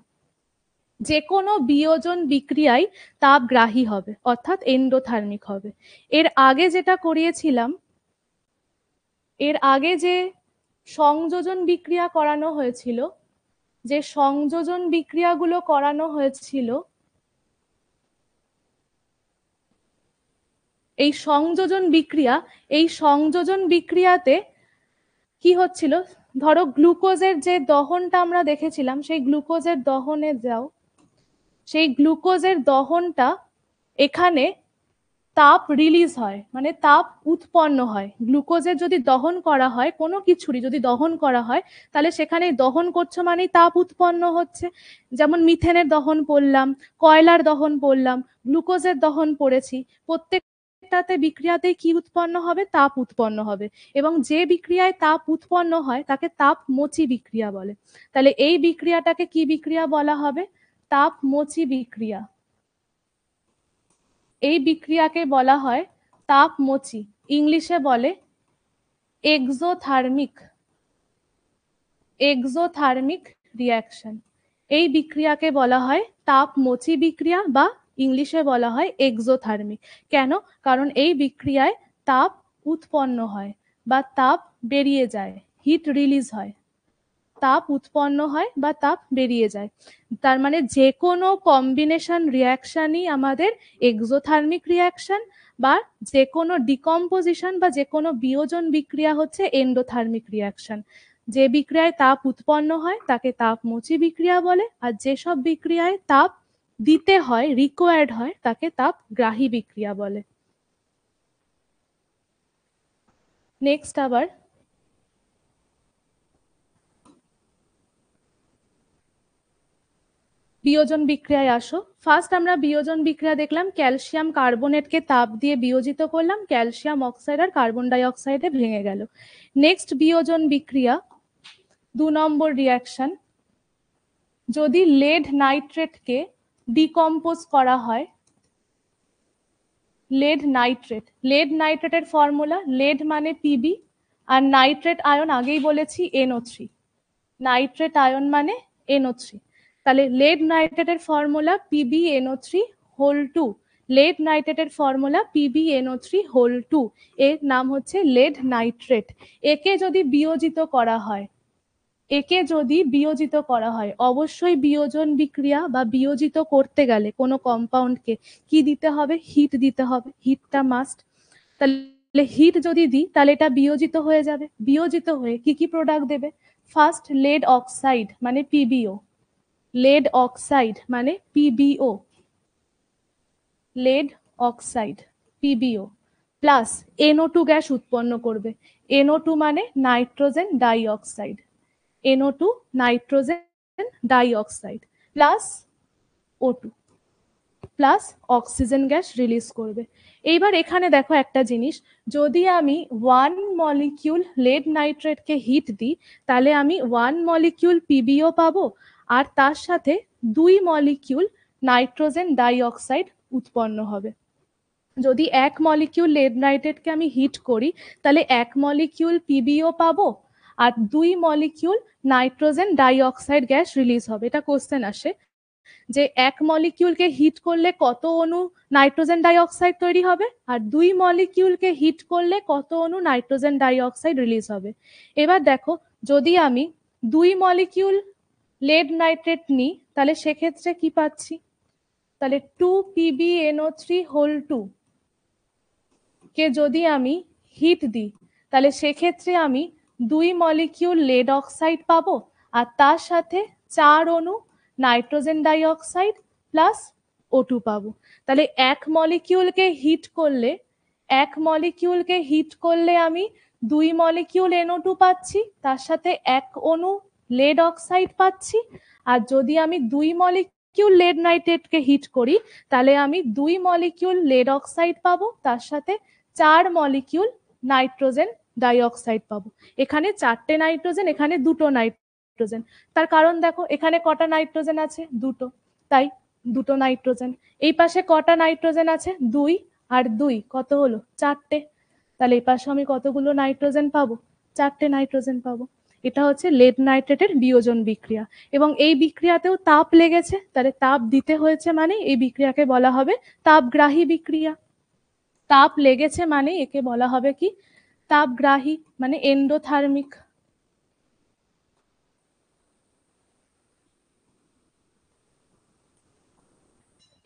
যে কোনো বিয়োজন বিক্রিয়ায় তাপগ্রাহী হবে অর্থাৎ এন্ডোথার্মিক হবে। এর আগে যেটা করিয়েছিলাম, এর আগে যে সংযোজন বিক্রিয়া করানো হয়েছিল, যে সংযোজন বিক্রিয়াগুলো করানো হয়েছিল, এই সংযোজন বিক্রিয়া, এই সংযোজন বিক্রিয়াতে কি হচ্ছিল, ধরো গ্লুকোজের যে দহনটা আমরা দেখেছিলাম, সেই গ্লুকোজের দহনে যাও, সেই গ্লুকোজের দহনটা, এখানে তাপ রিলিজ হয় মানে তাপ উৎপন্ন হয়। গ্লুকোজের যদি দহন করা হয়, কোনো কিছুরই যদি দহন করা হয়, তাহলে সেখানে দহন করছো মানেই তাপ উৎপন্ন হচ্ছে। যেমন মিথেনের দহন পড়লাম, কয়লার দহন পড়লাম, গ্লুকোজের দহন পড়েছি, প্রত্যেকটাতে বিক্রিয়াতেই কি উৎপন্ন হবে, তাপ উৎপন্ন হবে। এবং যে বিক্রিয়ায় তাপ উৎপন্ন হয় তাকে তাপমোচী বিক্রিয়া বলে। তাহলে এই বিক্রিয়াটাকে কি বিক্রিয়া বলা হবে, তাপমোচী বিক্রিয়া। এই বিক্রিয়াকে বলা হয় তাপমোচী, ইংলিশে বলে এক্সোথার্মিক, এক্সোথার্মিক রিয়াকশন। এই বিক্রিয়াকে বলা হয় তাপমোচী বিক্রিয়া বা ইংলিশে বলা হয় এক্সোথার্মিক। কেন, কারণ এই বিক্রিয়ায় তাপ উৎপন্ন হয় বা তাপ বেরিয়ে যায়, হিট রিলিজ হয়, তাপ উৎপন্ন হয় বা তাপ বেরিয়ে যায়। তার মানে যে কোনো কম্বিনেশন রিয়াকশনই আমাদের এক্সোথার্মিক রিয়াকশন, বা যে কোনো ডিকম্পোজিশন বা যে কোনো বিয়োজন বিক্রিয়া হচ্ছে এন্ডোথার্মিক রিয়াকশন। যে বিক্রিয়ায় তাপ উৎপন্ন হয় তাকে তাপমোচী বিক্রিয়া বলে, আর যেসব বিক্রিয়ায় তাপ দিতে হয়, রিকোয়ার্ড হয়, তাকে তাপগ্রাহী বিক্রিয়া বলে। নেক্সট আবার বিয়োজন বিক্রিয়ায় আসো। ফার্স্ট আমরা বিয়োজন বিক্রিয়া দেখলাম, ক্যালসিয়াম কার্বনেটকে তাপ দিয়ে বিয়োজিত করলাম, ক্যালসিয়াম অক্সাইড আর কার্বন ডাই অক্সাইডে ভেঙে গেল। নেক্সট বিয়োজন বিক্রিয়া 2 নম্বর রিয়াকশন, যদি লেড নাইট্রেটকে ডিকম্পোজ করা হয়, লেড নাইট্রেট, লেড নাইট্রেটের ফর্মুলা, লেড মানে পিবি আর নাইট্রেট আয়ন আগেই বলেছি NO3, নাইট্রেট আয়ন মানে NO3। তাহলে লেড নাইট্রেটের ফর্মুলা PbNO3 লেড নাইট্রেটের ফর্মুলা PbNO3 এর নাম হচ্ছে লেড নাইট্রেট। একে যদি বিয়োজিত করা হয়, অবশ্যই বিয়োজন বিক্রিয়া বা বিয়োজিত করতে গেলে কোনো কম্পাউন্ডকে কি দিতে হবে? হিট দিতে হবে, হিটটা মাস্ট। তাহলে হিট যদি দিই তাহলে এটা বিয়োজিত হয়ে যাবে, বিয়োজিত হয়ে কি কি প্রোডাক্ট দেবে? ফার্স্ট লেড অক্সাইড মানে PbO, লেড অক্সাইড মানে PbO, lead oxide PbO plus NO2 gas উৎপন্ন করবে। NO2 মানে nitrogen dioxide, NO2 nitrogen dioxide plus O2 plus oxygen gas release করবে। এইবার এখানে দেখো একটা জিনিস, যদি আমি 1 মলিকিউল লেড নাইট্রেটকে হিট দিই তাহলে আমি 1 মলিকিউল PbO পাবো, আর তার সাথে 2 মলিকিউল নাইট্রোজেন ডাইঅক্সাইড উৎপন্ন হবে। যদি 1 মলিকিউল লেড নাইট্রেটকে আমি হিট করি তাহলে 1 মলিকিউল PbO পাবো আর 2 molecule nitrogen dioxide gas release হবে। এটা কোশ্চেন আসে যে 1 মলিকিউলকে হিট করলে কত অণু নাইট্রোজেন ডাইঅক্সাইড তৈরি হবে আর 2 মলিকিউলকে হিট করলে কত অণু নাইট্রোজেন ডাইঅক্সাইড রিলিজ হবে। এবার দেখো, যদি আমি 2 মলিকিউল লেড নাইট্রেট নিই তাহলে সেক্ষেত্রে কি পাচ্ছি? তাহলে 2PbNO3 কে যদি আমি হিট দিই তাহলে সেক্ষেত্রে আমি 2 মলিকিউল লেড অক্সাইড পাবো আর তার সাথে 4 অণু নাইট্রোজেন ডাইঅক্সাইড প্লাস O2 পাবো। তাহলে 1 মলিকিউলকে হিট করলে আমি 2 মলিকিউল NO2 পাচ্ছি, তার সাথে 1 অণু লেড অক্সাইড পাচ্ছি। আর যদি আমি 2 মলিকিউল লেড নাইট্রেটকে হিট করি তাহলে আমি 2 মলিকিউল লেড অক্সাইড পাবো, তার সাথে 4 মলিকিউল নাইট্রোজেন ডাইঅক্সাইড পাবো। এখানে 4টে নাইট্রোজেন, এখানে 2টো নাইট্রোজেন। তার কারণ দেখো এখানে কটা নাইট্রোজেন আছে? 2টো, তাই 2টো নাইট্রোজেন। এই পাশে কটা নাইট্রোজেন আছে? 2 আর 2 কত হলো? 4টে। তাহলে এই পাশে আমি কতগুলো নাইট্রোজেন পাবো? 4টে নাইট্রোজেন পাবো। এটা হচ্ছে লেড নাইট্রেটের বিয়োজন বিক্রিয়া। এবং এই বিক্রিয়াতেও তাপ লেগেছে, তাহলে তাপ দিতে হয়েছে মানে এই বিক্রিয়াকে বলা হবে তাপগ্রাহী বিক্রিয়া। তাপ লেগেছে মানে একে বলা হবে কি? তাপগ্রাহী, মানে এন্ডোথার্মিক।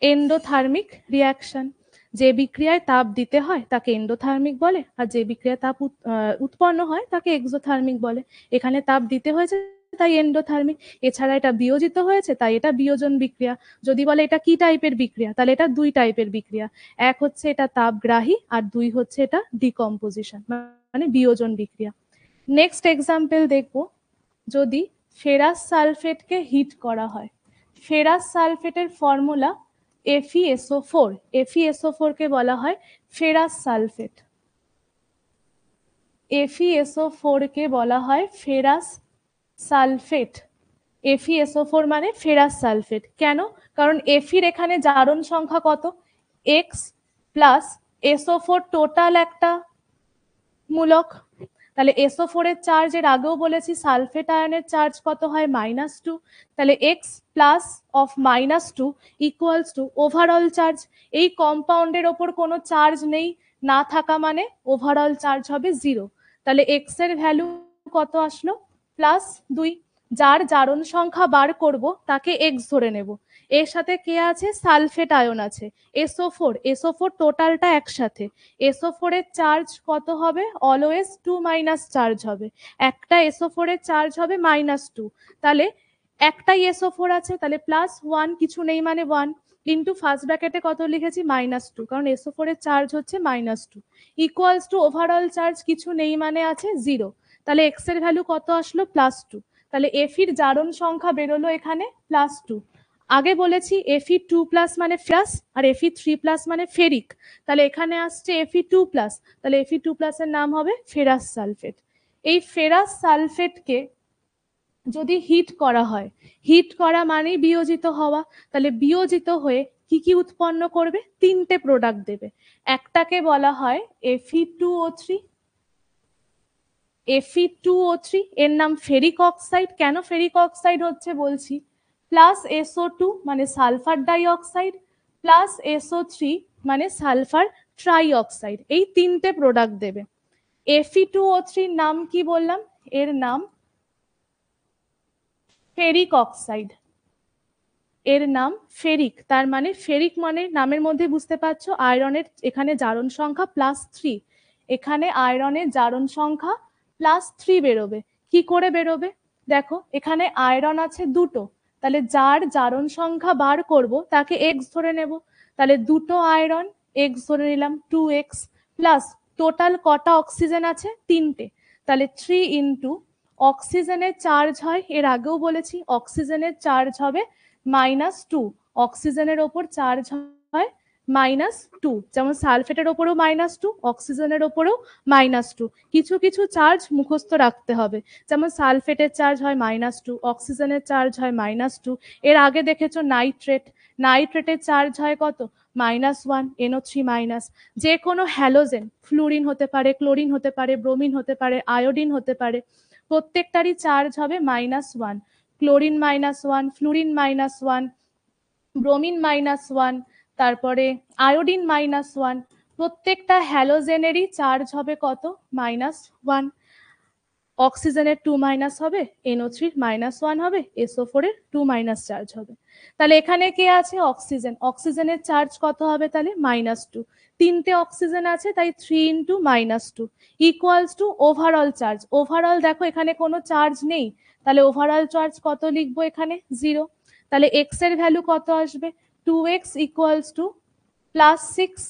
এন্ডোথার্মিক রিয়াকশন, যে বিক্রিয়ায় তাপ দিতে হয় তাকে এন্ডোথার্মিক বলে, আর যে বিক্রিয়ায় তাপ উৎপন্ন হয় তাকে এক্সোথার্মিক বলে। এখানে তাপ দিতে হয়েছে তাই এন্ডোথার্মিক, এছাড়া এটা বিয়োজিত হয়েছে তাই এটা বিয়োজন বিক্রিয়া। যদি বলে এটা কি টাইপের বিক্রিয়া, তাহলে এটা 2 টাইপের বিক্রিয়া। এক হচ্ছে এটা তাপগ্রাহী আর 2 হচ্ছে এটা ডিকম্পোজিশন মানে বিয়োজন বিক্রিয়া। নেক্সট এক্সাম্পল দেখব, যদি ফেরাস সালফেটকে হিট করা হয়। ফেরাস সালফেটের ফর্মুলা FeSO4, FeSO4 কে বলা হয় ফেরাস সালফেট, FeSO4 কে বলা হয় ফেরাস সালফেট। FeSO4 মানে ফেরাস সালফেট। কেন? কারণ এফির এখানে জারণ সংখ্যা কত? X প্লাস SO4 টোটাল একটা মূলক। তাহলে SO4 এর চার্জ এর আগেও বলেছি সালফেট আয়নের চার্জ কত হয়? -2। তাহলে X plus of -2 equals to overall charge. এই কম্পাউন্ডের ওপর কোনো চার্জ নেই, না থাকা মানে ওভারঅল চার্জ হবে 0। তাহলে X এর ভ্যালু কত আসলো? +2। যার জারণ সংখ্যা বার করব তাকে X ধরে নেব। এর সাথে কে আছে? সালফেট আয়ন আছে, SO4 টোটালটা একসাথে। SO4 এর চার্জ কত হবে? অলওয়েজ 2- চার্জ হবে। একটা SO4 এর চার্জ হবে -2। তাহলে একটাই SO4 আছে, তাহলে +1, কিছু নেই মানে 1 ইন্টু ফার্স্ট ব্র্যাকেটে কত লিখেছি? -2, কারণ SO4 এর চার্জ হচ্ছে -2 ইকুয়ালস টু ওভারঅল চার্জ কিছু নেই মানে আছে 0। তাহলে X এর ভ্যালু কত আসলো? +2। তাহলে এফির জারণ সংখ্যা বেরোলো এখানে +2। আগে বলেছি Fe2+ মানে ফেরাস আর Fe3+ মানে ফেরিক। তাহলে এখানে আসছে Fe2+, তাহলে Fe2+ এর নাম হবে ফেরাস সালফেট। এই ফেরাস সালফেটকে যদি হিট করা হয়, হিট করা মানেই বিয়োজিত হওয়া, তাহলে বিয়োজিত হয়ে কি কি উৎপন্ন করবে? 3টে প্রোডাক্ট দেবে। একটাকে বলা হয় Fe2O3, Fe2O3 এর নাম ফেরিক অক্সাইড। কেন ফেরিক অক্সাইড হচ্ছে বলছি, প্লাস SO2 মানে sulphur die oxide, plus SO3 মানে সালফার ট্রাই অক্সাইড, এই তিনটে প্রোডাক্ট দেবে। Fe2O3 নাম কি বললাম, এর নাম ফেরিক অক্সাইড, এর নাম ফেরিক, তার মানে ফেরিক মানে নামের মধ্যে বুঝতে পারছো আয়রনের এখানে জারণ সংখ্যা +3, এখানে আয়রনের জারণ সংখ্যা +3 বেরোবে। কি করে বেরোবে দেখো, এখানে আয়রন আছে দুটো, তাহলে যার জারণ সংখ্যা বার করব তাকে এক্স ধরে নেব, তাহলে দুটো আয়রন এক্স ধরে নিলাম 2x, প্লাস টোটাল কটা অক্সিজেন আছে তিনটে, তাহলে 3 ইন্টু অক্সিজেনের চার্জ হয়, এর আগেও বলেছি অক্সিজেনের চার্জ হবে -2, অক্সিজেনের ওপর চার্জ হয় -2, যেমন সালফেটের ওপরেও -2, অক্সিজেনের ওপরেও -2। কিছু কিছু চার্জ মুখস্থ রাখতে হবে, যেমন সালফেটের চার্জ হয় -2, অক্সিজেনের চার্জ হয় -2। এর আগে দেখেছো নাইট্রেট, নাইট্রেটের চার্জ হয় কত, -1, NO3-। যে কোনো হ্যালোজেন, ফ্লুরিন হতে পারে, ক্লোরিন হতে পারে, ব্রোমিন হতে পারে, আয়োডিন হতে পারে, প্রত্যেকটারই চার্জ হবে -1, ক্লোরিন -1, ফ্লুরিন -1, ব্রোমিন -1, তারপরে আয়োডিন -1, প্রত্যেকটা হ্যালোজেনেরই চার্জ হবে কত, -1। অক্সিজেনের 2- হবে, NO3-র -1 হবে, SO4-এর 2- চার্জ হবে। তাহলে এখানে কে আছে, অক্সিজেন, অক্সিজেনের চার্জ কত হবে তাহলে -2, তিনটে অক্সিজেন আছে তাই 3 into -2 equals to overall charge. Overall দেখো এখানে কোনো চার্জ নেই, তাহলে ওভারঅল চার্জ কত লিখবো এখানে 0, তাহলে এক্স এর ভ্যালু কত আসবে, 2x ইকুয়ালস টু +6,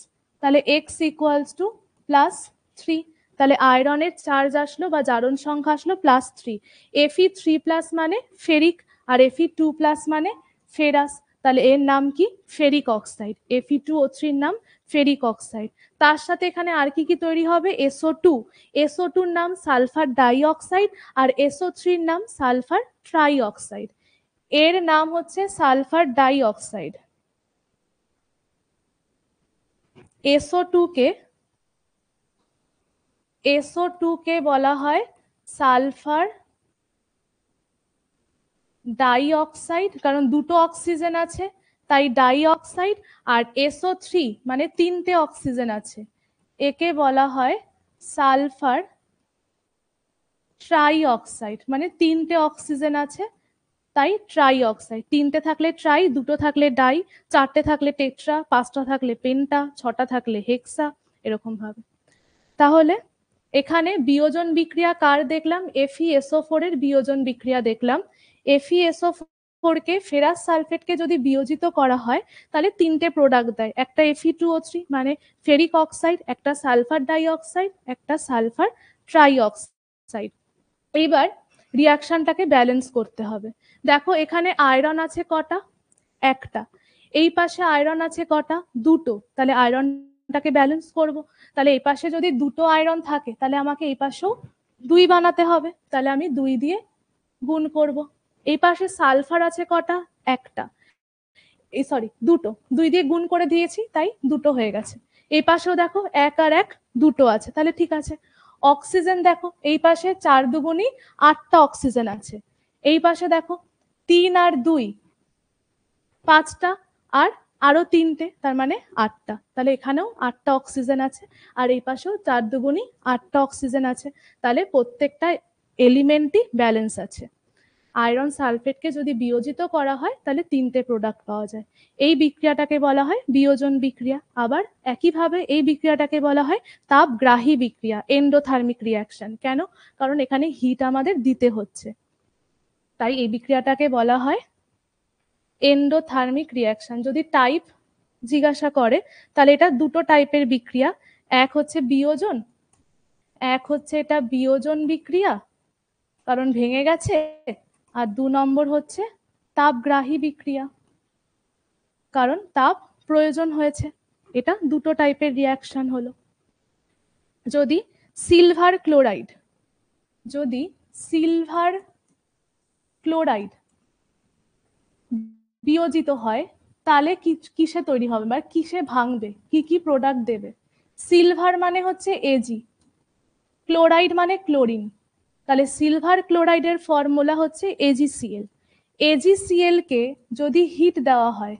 তাহলে এক্স ইকুয়ালস টু +3, তাহলে আয়রনের চার্জ আসলো বা জারণ সংখ্যা আসলো +3। Fe3+ মানে ফেরিক, আর Fe2+ মানে ফেরাস, তাহলে এর নাম কি, ফেরিক অক্সাইড। Fe2O3 নাম ফেরিক অক্সাইড। তার সাথে এখানে আর কি কি তৈরি হবে, SO2, SO2-র নাম সালফার ডাই অক্সাইড, আর SO3-র নাম সালফার ট্রাই অক্সাইড। এর নাম হচ্ছে সালফার ডাই অক্সাইড। SO2 কে বলা হয় সালফার ডাই অক্সাইড, কারণ দুটো অক্সিজেন আছে তাই ডাই অক্সাইড, আর SO3 মানে তিনটে অক্সিজেন আছে, একে বলা হয় সালফার ট্রাই অক্সাইড, মানে তিনটে অক্সিজেন আছে তাই ট্রাই অক্সাইড। তিনটে থাকলে ট্রাই, দুটো থাকলে ডাই, চারটে থাকলে টেট্রা, পাঁচটা থাকলে পেন্টা, ছটা থাকলে হেক্সা, এরকম ভাবে। তাহলে এখানে বিয়োজন বিক্রিয়া কার দেখলাম, FeSO4 এর বিয়োজন বিক্রিয়া দেখলাম। FeSO4 কে ফেরাস সালফেটকে যদি বিয়োজিত করা হয় তাহলে তিনটে প্রোডাক্ট দেয়, একটা Fe2O3 মানে ফেরিক অক্সাইড, একটা সালফার ডাই অক্সাইড, একটা সালফার ট্রাই অক্সাইড। এইবার রিয়াকশনটাকে ব্যালেন্স করতে হবে। দেখো এখানে আয়রন আছে কটা, একটা, এই পাশে আয়রন আছে কটা, দুটো, তাহলে আয়রনটাকে ব্যালেন্স করব। তাহলে এই পাশে যদি দুটো আয়রন থাকে তাহলে আমাকে এই পাশেও 2 বানাতে হবে, তাহলে আমি 2 দিয়ে গুণ করব। এই পাশে সালফার আছে কটা, একটা, এই সরি দুটো, 2 দিয়ে গুণ করে দিয়েছি তাই দুটো হয়ে গেছে। এই পাশেও দেখো 1 আর 1 দুটো আছে, তাহলে ঠিক আছে। অক্সিজেন দেখো এই পাশে 4 দুগুণই 8টা অক্সিজেন আছে, এই পাশে দেখো 3 আর 2 5টা, আর আরো তিনটে, তার মানে 8টা, তাহলে এখানেও 8টা অক্সিজেন আছে, আর এই পাশেও 4 দুগুণই 8টা অক্সিজেন আছে, তাহলে প্রত্যেকটা এলিমেন্টই ব্যালেন্স আছে। আয়রন সালফেটকে যদি বিয়োজিত করা হয় তাহলে তিনটে প্রোডাক্ট পাওয়া যায়। এই বিক্রিয়াটাকে বলা হয় বিয়োজন বিক্রিয়া। আবার একইভাবে এই বিক্রিয়াটাকে বলা হয় তাপগ্রাহী বিক্রিয়া, এন্ডোথার্মিক রিয়াকশন। কেন, কারণ এখানে হিট আমাদের দিতে হচ্ছে, তাই এই বিক্রিয়াটাকে বলা হয় এন্ডোথার্মিক রিয়াকশন। যদি টাইপ জিজ্ঞাসা করে তাহলে এটা দুটো টাইপের বিক্রিয়া, এক হচ্ছে বিয়োজন, এক হচ্ছে এটা বিয়োজন বিক্রিয়া কারণ ভেঙে গেছে, আর 2 নম্বর হচ্ছে তাপগ্রাহী বিক্রিয়া কারণ তাপ প্রয়োজন হয়েছে। এটা দুটো টাইপের রিয়াকশন হলো। যদি সিলভার ক্লোরাইড, যদি সিলভার ক্লোরাইড বিয়োজিত হয় তাহলে কিসে তৈরি হবে বা কিসে ভাঙবে, কি কি প্রোডাক্ট দেবে। সিলভার মানে হচ্ছে Ag, ক্লোরাইড মানে ক্লোরিন, তাহলে সিলভার ক্লোরাইডের ফর্মুলা হচ্ছে AgCl। AgCl কে যদি হিট দেওয়া হয়,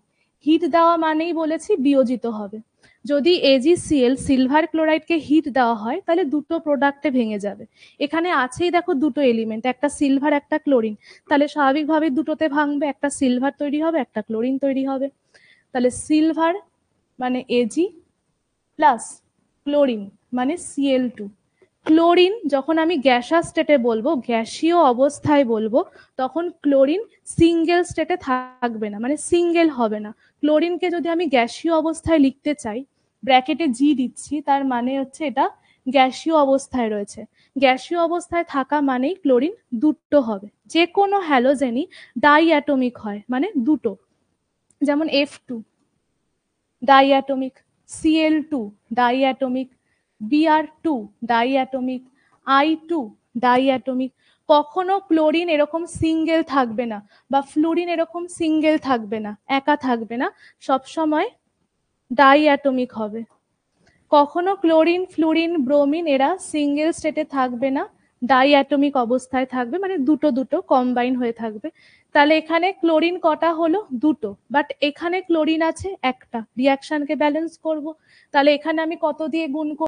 হিট দেওয়া মানেই বলেছি বিয়োজিত হবে। যদি AgCl সিলভার ক্লোরাইডকে হিট দেওয়া হয় তাহলে দুটো প্রোডাক্টে ভেঙে যাবে। এখানে আছেই দেখো দুটো এলিমেন্ট, একটা সিলভার একটা ক্লোরিন, তাহলে স্বাভাবিকভাবে দুটোতে ভাঙবে, একটা সিলভার তৈরি হবে একটা ক্লোরিন তৈরি হবে। তাহলে সিলভার মানে Ag প্লাস ক্লোরিন মানে Cl2। ক্লোরিন যখন আমি গ্যাসাস স্টেটে বলবো, গ্যাসীয় অবস্থায় বলবো, তখন ক্লোরিন সিঙ্গেল স্টেটে থাকবে না, মানে সিঙ্গেল হবে না। ক্লোরিনকে যদি আমি গ্যাসীয় অবস্থায় লিখতে চাই, ব্র্যাকেটে জি দিচ্ছি, তার মানে হচ্ছে এটা গ্যাসীয় অবস্থায় রয়েছে। গ্যাসীয় অবস্থায় থাকা মানেই ক্লোরিন দুটো হবে। যে কোনো হ্যালোজেনই ডাই অ্যাটমিক হয়, মানে দুটো, যেমন F2 ডাইঅ্যাটমিক, Cl2 ডাইঅ্যাটমিক, Br2 ডাইঅ্যাটমিক, I2 ডাইঅ্যাটমিক। কখনো ক্লোরিন এরকম সিঙ্গেল থাকবে না, বা ফ্লুরিন এরকম সিঙ্গেল থাকবে না, একা থাকবে না, সবসময় ডাইঅ্যাটমিক হবে। কখনো ক্লোরিন ফ্লুরিন ব্রোমিন এরা সিঙ্গেল স্টেটে থাকবে না, ডাইঅ্যাটমিক অবস্থায় থাকবে, মানে দুটো দুটো কম্বাইন হয়ে থাকবে। তাহলে এখানে ক্লোরিন কটা হলো? দুটো, বাট এখানে ক্লোরিন আছে একটা, রিয়াকশনকে ব্যালেন্স করব। তাহলে এখানে আমি কত দিয়ে গুণ